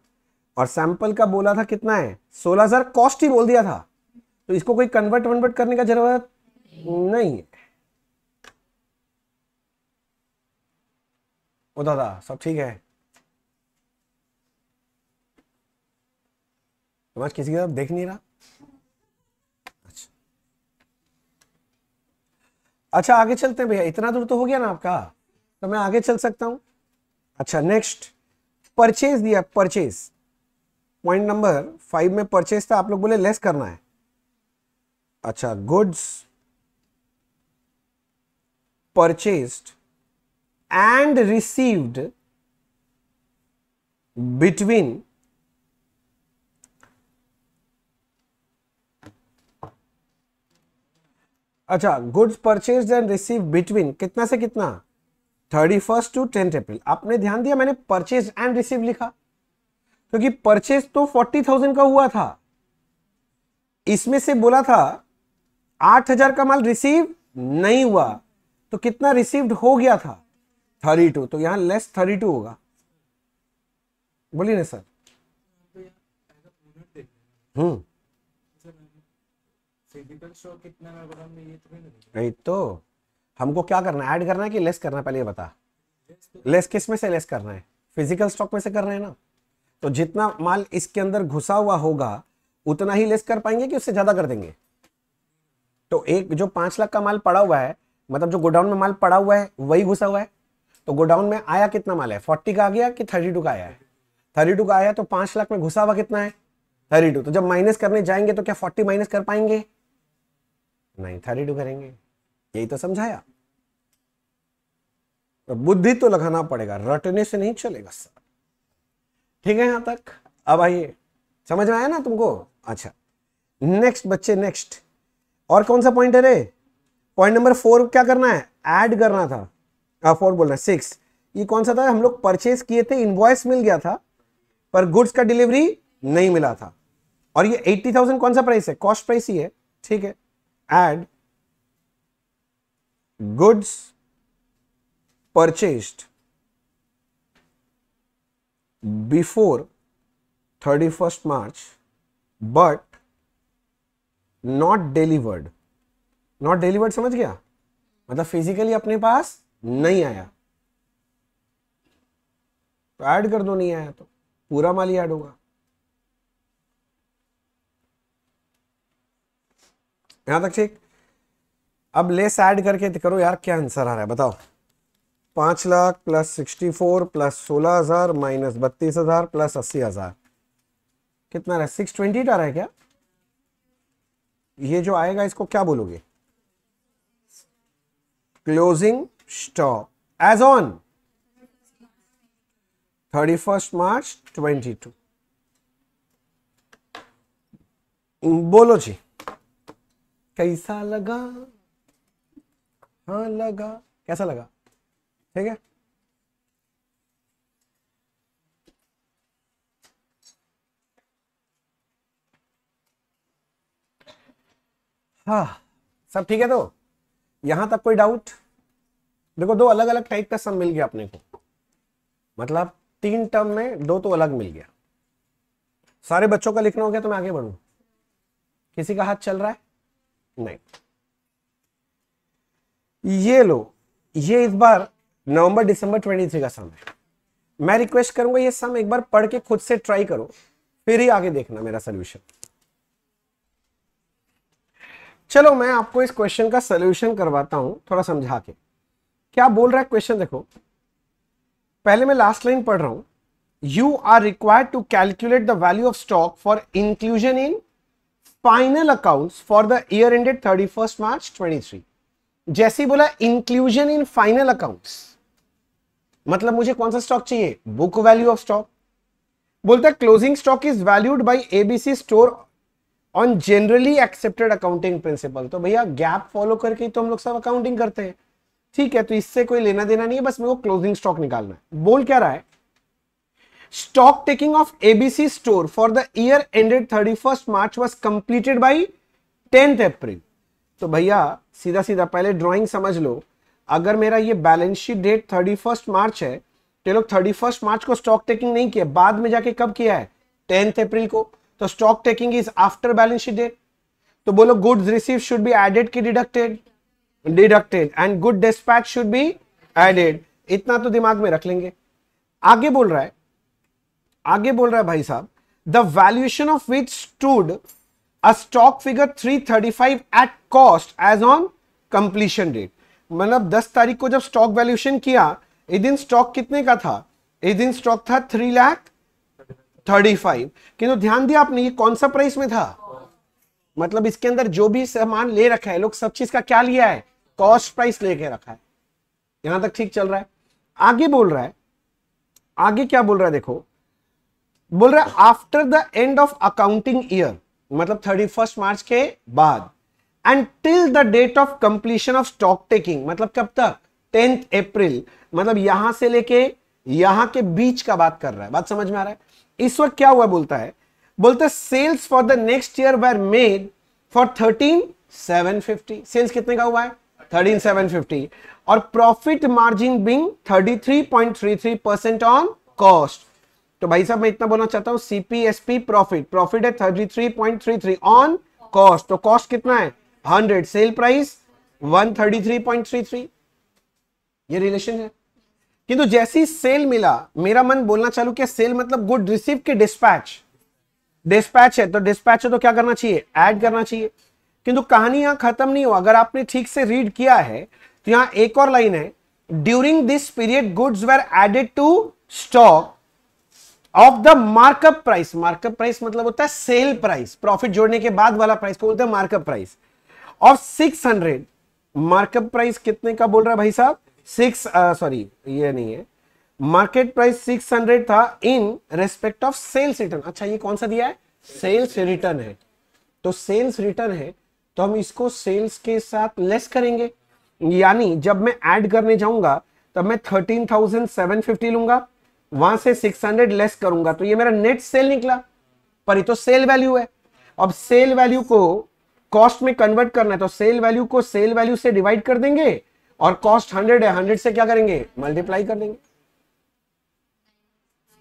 और सैंपल का बोला था कितना है? 16,000 कॉस्ट ही बोल दिया था, तो इसको कोई कन्वर्ट करने का जरूरत नहीं है। ओ दादा, सब ठीक है? तुम आज किसी की तरफ देख नहीं रहा? अच्छा, अच्छा आगे चलते हैं भैया, इतना दूर तो हो गया ना आपका, तो मैं आगे चल सकता हूं। अच्छा नेक्स्ट, परचेज दिया, परचेज पॉइंट नंबर 5 में परचेज था, आप लोग बोले लेस करना है। अच्छा, goods purchased and received between अच्छा, goods purchased and receive between कितना से कितना, 31 टू 10 अप्रैल। आपने ध्यान दिया मैंने परचेज एंड रिसीव लिखा, क्योंकि परचेज तो 40,000 का हुआ था, इसमें से बोला था 8,000 का माल रिसीव नहीं हुआ, तो कितना रिसीव्ड हो गया था, 32, तो यहां लेस 32 होगा। बोलिए ना सर। फिजिकल स्टॉक कितना है गोदाम में, ये तो नहीं तो हमको क्या करना है, ऐड करना है कि लेस करना है, पहले ये बता। लेस किस में से लेस करना है, फिजिकल स्टॉक में से कर रहे हैं ना, तो जितना माल इसके अंदर घुसा हुआ होगा उतना ही लेस कर पाएंगे कि उससे ज्यादा कर देंगे। तो एक जो 5 लाख का माल पड़ा हुआ है, मतलब जो गोडाउन में माल पड़ा हुआ है वही घुसा हुआ है, तो गोडाउन में आया कितना माल है, 40 का आ गया कि 32 का आया है, 32 का आया, तो 5 लाख में घुसा हुआ कितना है, 32। तो जब माइनस करने जाएंगे तो क्या 40 माइनस कर पाएंगे, नहीं 32 करेंगे। यही तो समझाया, तो बुद्धि तो लगाना पड़ेगा, रटने से नहीं चलेगा सर। ठीक है यहां तक, अब आइए, समझ में आया ना तुमको। अच्छा नेक्स्ट बच्चे, नेक्स्ट और कौन सा पॉइंट है रे, पॉइंट नंबर 4 क्या करना है, ऐड करना था, 4 बोल रहा है, 6 ये कौन सा था, हम लोग परचेज किए थे, इनवॉइस मिल गया था पर गुड्स का डिलीवरी नहीं मिला था, और ये 80,000 कौन सा प्राइस है, कॉस्ट प्राइस ही है, ठीक है। Add goods purchased before 31st March but not delivered. Not delivered समझ गया, मतलब फिजिकली अपने पास नहीं आया, तो ऐड कर दो, नहीं आया तो पूरा माल ही ऐड होगा। यहां तक ठीक। अब लेस ऐड करके करो यार, क्या आंसर आ रहा है बताओ। 5 lakh plus 64 plus 16,000 minus 32,000 plus 80,000 कितना रहा है, 628 आ रहा है क्या, ये जो आएगा इसको क्या बोलोगे, closing stock as on 31st March 22। बोलो जी कैसा लगा, हाँ लगा, कैसा लगा, ठीक है। हाँ सब ठीक है, तो यहां तक कोई डाउट। देखो दो अलग अलग टाइप का सम मिल गया अपने को, मतलब 3 टर्म में 2 तो अलग मिल गया। सारे बच्चों का लिखना हो गया तो मैं आगे बढ़ूं, किसी का हाथ चल रहा है, नहीं। ये लो, ये इस बार नवंबर दिसंबर 23 का सम है। मैं रिक्वेस्ट करूंगा ये सम एक बार पढ़ के खुद से ट्राई करो, फिर ही आगे देखना मेरा सोल्यूशन। चलो मैं आपको इस क्वेश्चन का सोल्यूशन करवाता हूं थोड़ा समझा के। क्या बोल रहा है क्वेश्चन देखो, पहले मैं लास्ट लाइन पढ़ रहा हूं, you are required to calculate the value of stock for inclusion in final accounts for the year ended 31st March 23। जैसे ही बोला इंक्लूजन इन फाइनल अकाउंट्स, मतलब मुझे कौन सा स्टॉक चाहिए, बुक वैल्यू ऑफ स्टॉक। बोलता है closing stock is valued bye ABC store on generally accepted accounting principle. तो भैया गैप फॉलो करके तो हम लोग सब अकाउंटिंग करते हैं, ठीक है, तो इससे कोई लेना देना नहीं है, बस मेरे को क्लोजिंग स्टॉक निकालना है। बोल क्या रहा है, stock taking of ABC store for the year ended 31st March was completed by 10th April। तो भैया सीधा सीधा पहले ड्राइंग समझ लो, अगर मेरा ये balance sheet date 31st March है, तो लोग 31st March को स्टॉक टेकिंग नहीं किया, बाद में जाके कब किया है, 10th April को, तो stock taking is after balance sheet date. तो बोलो goods receive should be added की deducted, deducted, and good dispatch should be added. इतना तो दिमाग में रख लेंगे। आगे बोल रहा है, आगे बोल रहा है भाई साहब, the valuation of which stood a stock figure 335 at cost as on completion date. मतलब 10 तारीख को जब स्टॉक वैल्यूएशन किया, इस दिन स्टॉक कितने का था? इस दिन स्टॉक था 3,35,000। किंतु ध्यान दिया आपने, ये कौन सा प्राइस में था? मतलब इसके अंदर जो भी सामान ले रखा है लोग, सब चीज का क्या लिया है? कॉस्ट प्राइस लेके रखा है। यहां तक ठीक चल रहा है? आगे बोल रहा है, आगे क्या बोल रहा है देखो, बोल रहा है after the end of accounting year, मतलब 31 मार्च के बाद, and till the date of completion of stock taking, मतलब कब तक? 10 अप्रैल, मतलब यहां से लेके यहां के बीच का बात कर रहा है। बात समझ में आ रहा है? इस वक्त क्या हुआ बोलता है, बोलते sales for the next year were made for 13,750। Sales कितने का हुआ है? 13,750। और profit margin being 33.33% on cost. तो भाई साहब मैं इतना बोलना चाहता हूं, सीपीएसपी प्रॉफिट, प्रॉफिट है 33.33 ऑन कॉस्ट, तो कॉस्ट कितना है? 100, सेल प्राइस 133.33। ये रिलेशन है। किंतु जैसी सेल मिला, मेरा मन बोलना चालू किया, सेल मतलब गुड रिसीव के डिस्पैच, डिस्पैच है तो डिस्पैच है तो क्या करना चाहिए? ऐड करना चाहिए। किंतु कहानी यहां खत्म नहीं हुआ। अगर आपने ठीक से रीड किया है तो यहां एक और लाइन है, during this period goods were added to stock of the markup price. Markup price मतलब होता है सेल प्राइस, प्रॉफिट जोड़ने के बाद वाला प्राइस को बोलते हैं markup price, of 600। Markup price कितने का बोल रहा है भाई साहब? सॉरी ये नहीं है, मार्केट प्राइस 600 था in respect of sales return. अच्छा ये कौन सा दिया है? सेल्स रिटर्न है। तो सेल्स रिटर्न है तो हम इसको सेल्स के साथ लेस करेंगे, यानी जब मैं ऐड करने जाऊंगा तब मैं 13,750 लूंगा, वहां से 600 लेस करूंगा, तो ये मेरा नेट सेल निकला। पर ये तो सेल वैल्यू है। अब सेल वैल्यू को कॉस्ट में कन्वर्ट करना है तो सेल वैल्यू को सेल वैल्यू से डिवाइड कर देंगे, और कॉस्ट 100 है, 100 से क्या करेंगे? मल्टीप्लाई कर देंगे।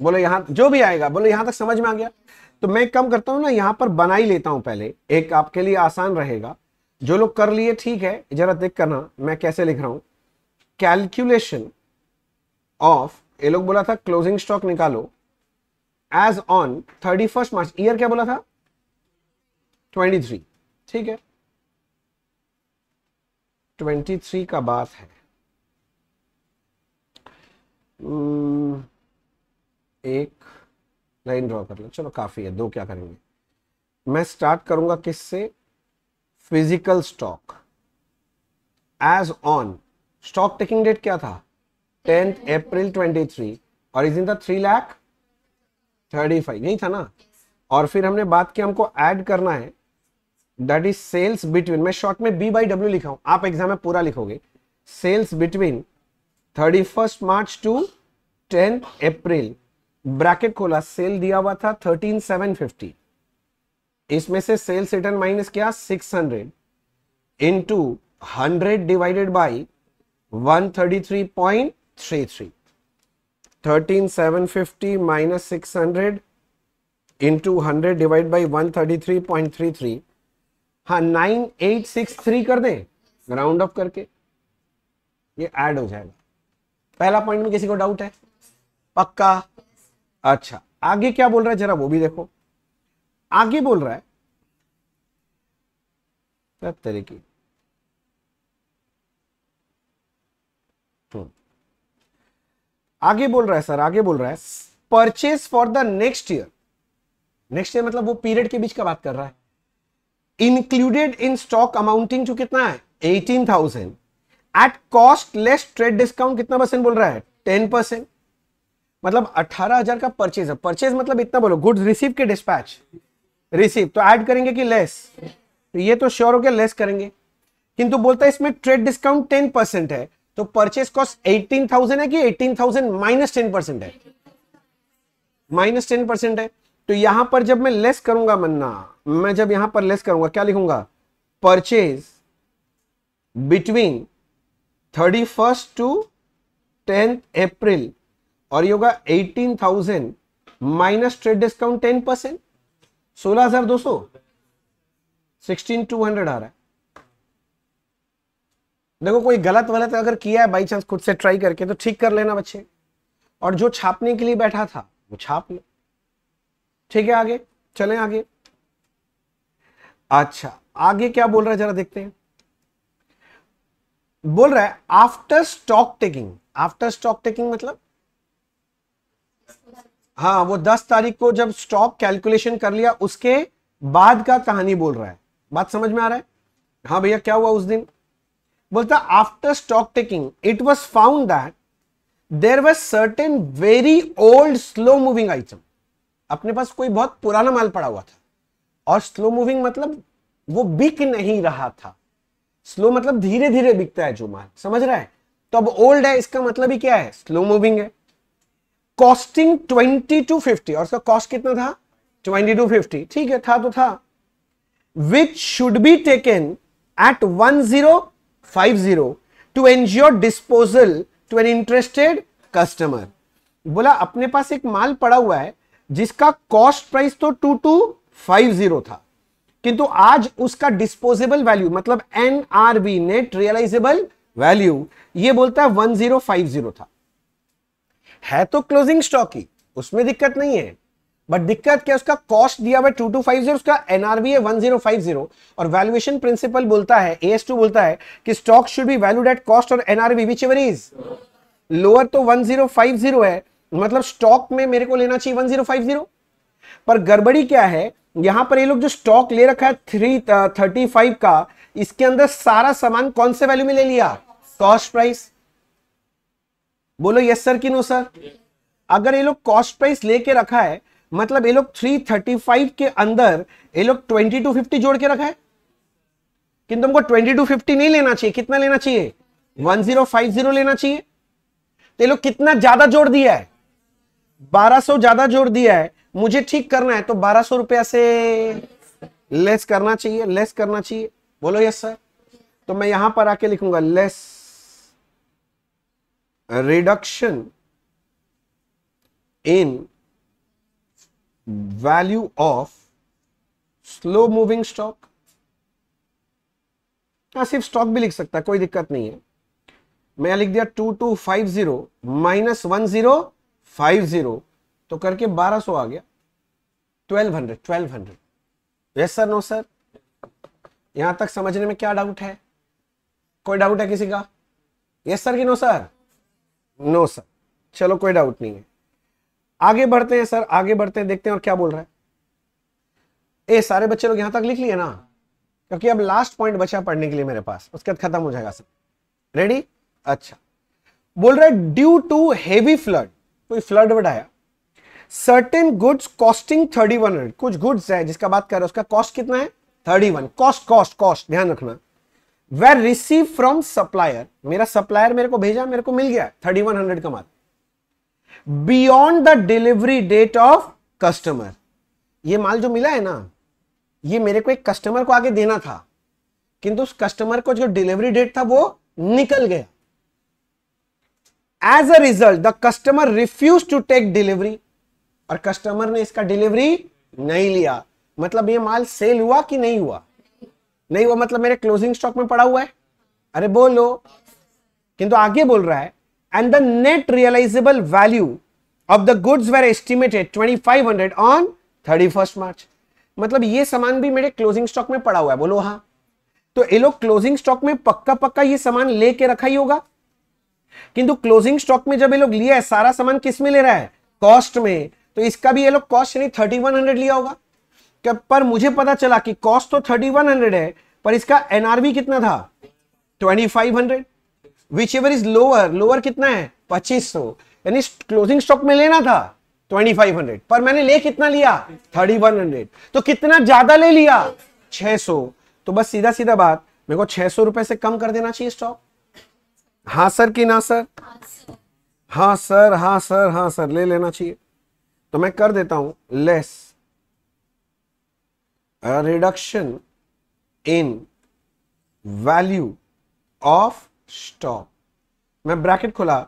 बोलो यहां जो भी आएगा, बोलो यहां तक समझ में आ गया? तो मैं कम करता हूं ना, यहां पर बना ही लेता हूं पहले, एक आपके लिए आसान रहेगा। जो लोग कर लिए ठीक है, जरा देख करना मैं कैसे लिख रहा हूं। कैलकुलेशन ऑफ, ये लोग बोला था क्लोजिंग स्टॉक निकालो एज ऑन 31 मार्च, ईयर क्या बोला था? 23। ठीक है, 23 का बात है। एक लाइन ड्रॉ कर लो, चलो काफी है, दो क्या करेंगे। मैं स्टार्ट करूंगा किससे? Physical stock as on, stock taking date क्या था? 10 अप्रैल 23, और इज इन द 3,35,000, यही था ना? और फिर हमने बात की हमको ऐड करना है, दैट इज सेल्स बिटवीन, मैं शॉर्ट में B/W लिखा हूं, आप एग्जाम में पूरा लिखोगे, सेल्स बिटवीन 31 मार्च टू 10 अप्रैल, ब्रैकेट खोला, सेल दिया हुआ था 13,750, इसमें से सेल्स रिटर्न माइनस किया 600 into 100 divided by 133.33, 13,750 minus 600 into 100 divide by 133.33, हाँ 9863 कर दें राउंड ऑफ करके, ये ऐड हो जाएगा। पहला पॉइंट में किसी को डाउट है? पक्का? अच्छा आगे क्या बोल रहा है जरा वो भी देखो। आगे बोल रहा है सब तरह की, आगे बोल रहा है सर, आगे बोल रहा है purchase for the next year. Next year मतलब वो पीरियड के बीच का बात कर रहा है। Included in stock amounting to कितना है? 18,000 at cost less trade discount, कितना परसेंट बोल रहा है? 10%, मतलब 18,000 का परचेज है। परचेज मतलब इतना बोलो, गुड्स रिसीव के डिस्पैच, रिसीव तो ऐड करेंगे कि लेस? तो ये तो श्योर हो गया लेस करेंगे, किंतु बोलता है इसमें ट्रेड डिस्काउंट 10% है, तो परचेज कॉस्ट 18,000 है कि 18,000 माइनस 10% है? माइनस 10% है। तो यहां पर जब मैं लेस करूंगा मन्ना, मैं जब यहां पर लेस करूंगा क्या लिखूंगा? परचेज बिटवीन 31 टू 10 अप्रैल, और ये होगा 18,000 माइनस ट्रेड डिस्काउंट 10%, 16,200, 16,200 आ रहा है। देखो कोई गलत वलत अगर किया है बाई चांस खुद से ट्राई करके तो ठीक कर लेना बच्चे, और जो छापने के लिए बैठा था वो छाप ले। ठीक है आगे चलें आगे। अच्छा आगे क्या बोल रहा है जरा देखते हैं। बोल रहा है after stock taking. After stock taking मतलब हाँ, वो 10 तारीख को जब स्टॉक कैलकुलेशन कर लिया उसके बाद का कहानी बोल रहा है। बात समझ में आ रहा है? हाँ भैया, क्या हुआ उस दिन? बोलता after stock taking it was found that there was certain very old slow moving item. अपने पास कोई बहुत पुराना माल पड़ा हुआ था, और स्लो मूविंग मतलब वो बिक नहीं रहा था। स्लो मतलब धीरे धीरे बिकता है जो माल, समझ रहा है? तो अब ओल्ड है, इसका मतलब ही क्या है? स्लो मूविंग है। कॉस्टिंग 20 to 50, और उसका कॉस्ट कितना था? 20 to 50। ठीक है, था तो था। Which should be taken at 1050 to ensure disposal to an interested customer. बोला अपने पास एक माल पड़ा हुआ है जिसका कॉस्ट प्राइस तो 2250 था, किंतु आज उसका डिस्पोजेबल वैल्यू मतलब NRV, नेट रियलाइजेबल वैल्यू, ये बोलता है 1050 था। है तो क्लोजिंग स्टॉक ही, उसमें दिक्कत नहीं है, बट दिक्कत क्या? उसका कॉस्ट दिया हुआ 2250, उसका NRV है 1050, और वैल्यूएशन प्रिंसिपल बोलता है, AS2 बोलता है कि stock should be valued at cost और NRV which ever is lower. तो 1050 है, मतलब स्टॉक में मेरे को लेना चाहिए 1050। पर गड़बड़ी क्या है, यहां पर ये लोग जो स्टॉक ले रखा है 335 का, इसके अंदर सारा सामान कौन से वैल्यू में ले लिया? Cost price. बोलो यस सर कि नो सर? अगर ये लोग कॉस्ट प्राइस लेके रखा है, मतलब ये लोग 335 के अंदर ये लोग 20 to 50 जोड़ के रखा है, किंतु तुमको 20 to 50 नहीं लेना चाहिए। कितना लेना चाहिए? 1050 लेना चाहिए। तो ये लोग कितना ज्यादा जोड़ दिया है? 1200 ज्यादा जोड़ दिया है। मुझे ठीक करना है तो 1200 रुपया से लेस करना चाहिए, लेस करना चाहिए। बोलो यस सर? तो मैं यहां पर आके लिखूंगा less reduction in value of slow moving stock. सिर्फ स्टॉक भी लिख सकता है, कोई दिक्कत नहीं है। मैं लिख दिया 2250 माइनस 1050, तो करके 1200 आ गया, 1200। Yes sir no sir? यहां तक समझने में क्या डाउट है? कोई डाउट है किसी का? यस सर कि नो सर? No sir. चलो कोई डाउट नहीं है, आगे बढ़ते हैं सर, आगे बढ़ते हैं, देखते हैं और क्या बोल रहा है। ए सारे बच्चे लोग यहां तक लिख लिए ना? क्योंकि अब लास्ट पॉइंट बचा पढ़ने के लिए मेरे पास, उसके बाद खत्म हो जाएगा सब। रेडी? अच्छा, बोल रहा है ड्यू टू हेवी फ्लड, कोई फ्लड वर्ड आया, सर्टेन गुड्स कॉस्टिंग 3100, कुछ गुड्स है जिसका बात कर रहे हैं, उसका कॉस्ट कितना है? 31। कॉस्ट ध्यान रखना। वेर रिसीव फ्रॉम सप्लायर, मेरा सप्लायर मेरे को भेजा, मेरे को मिल गया 3100 का माल, beyond the delivery date of customer. ये माल जो मिला है ना, ये मेरे को एक कस्टमर को आगे देना था, किंतु उस कस्टमर को जो डिलीवरी डेट था वो निकल गया। As a result the customer refuse to take delivery, और कस्टमर ने इसका डिलीवरी नहीं लिया। मतलब ये माल सेल हुआ कि नहीं हुआ? नहीं हुआ, मतलब मेरे क्लोजिंग स्टॉक में पड़ा हुआ है। अरे बोलो। किंतु आगे बोल रहा है and the net realisable value of the goods were estimated 2500 on 31 March. मतलब ये सामान भी मेरे क्लोजिंग स्टॉक में पड़ा हुआ है। बोलो हाँ। तो ये लोग क्लोजिंग स्टॉक में पक्का पक्का ये सामान लेके रखा ही होगा, किंतु क्लोजिंग स्टॉक में जब ये लोग लिया है, सारा सामान किस में ले रहा है? कॉस्ट में। तो इसका भी ये लोग कॉस्ट यानी 3100 लिया होगा। पर मुझे पता चला कि कॉस्ट तो 3100 है, पर इसका NRV कितना था? 2500। Which ever is lower, lower कितना है? 2500। यानी क्लोजिंग स्टॉक में लेना था 2500, पर मैंने ले कितना लिया? 3100। तो कितना ज्यादा ले लिया? 600। तो बस सीधा सीधा बात, मेरे को 600 रुपए से कम कर देना चाहिए स्टॉक। हाँ सर कि ना सर? हाँ सर, हाँ सर, हाँ सर, ले लेना चाहिए। तो मैं कर देता हूं less reduction in value of stock. मैं ब्रैकेट खोला,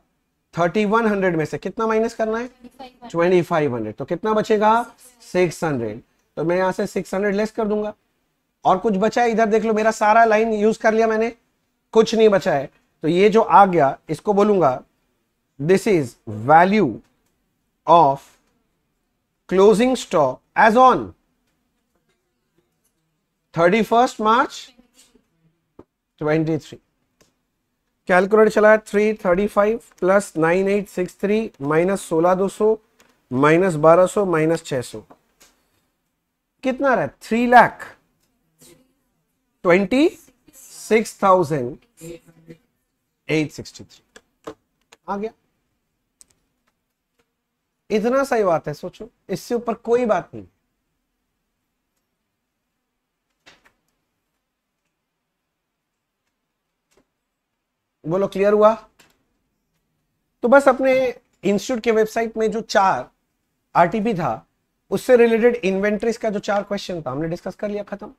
3100 में से कितना माइनस करना है? 2500। तो कितना बचेगा? 600। तो मैं यहां से 600 लेस कर दूंगा। और कुछ बचा है? इधर देख लो, मेरा सारा लाइन यूज कर लिया मैंने, कुछ नहीं बचा है। तो ये जो आ गया इसको बोलूंगा this is value of closing stock as on 31 March 23। Calculator चला है 335 प्लस 9863 माइनस 16200 माइनस 1200 माइनस 600 कितना रहा है 3,26,863 आ गया। इतना सही बात है, सोचो इससे ऊपर कोई बात नहीं। बोलो क्लियर हुआ? तो बस अपने इंस्टीट्यूट के वेबसाइट में जो 4 आरटीपी था उससे रिलेटेड इन्वेंट्रीज का जो 4 क्वेश्चन था हमने डिस्कस कर लिया, खत्म।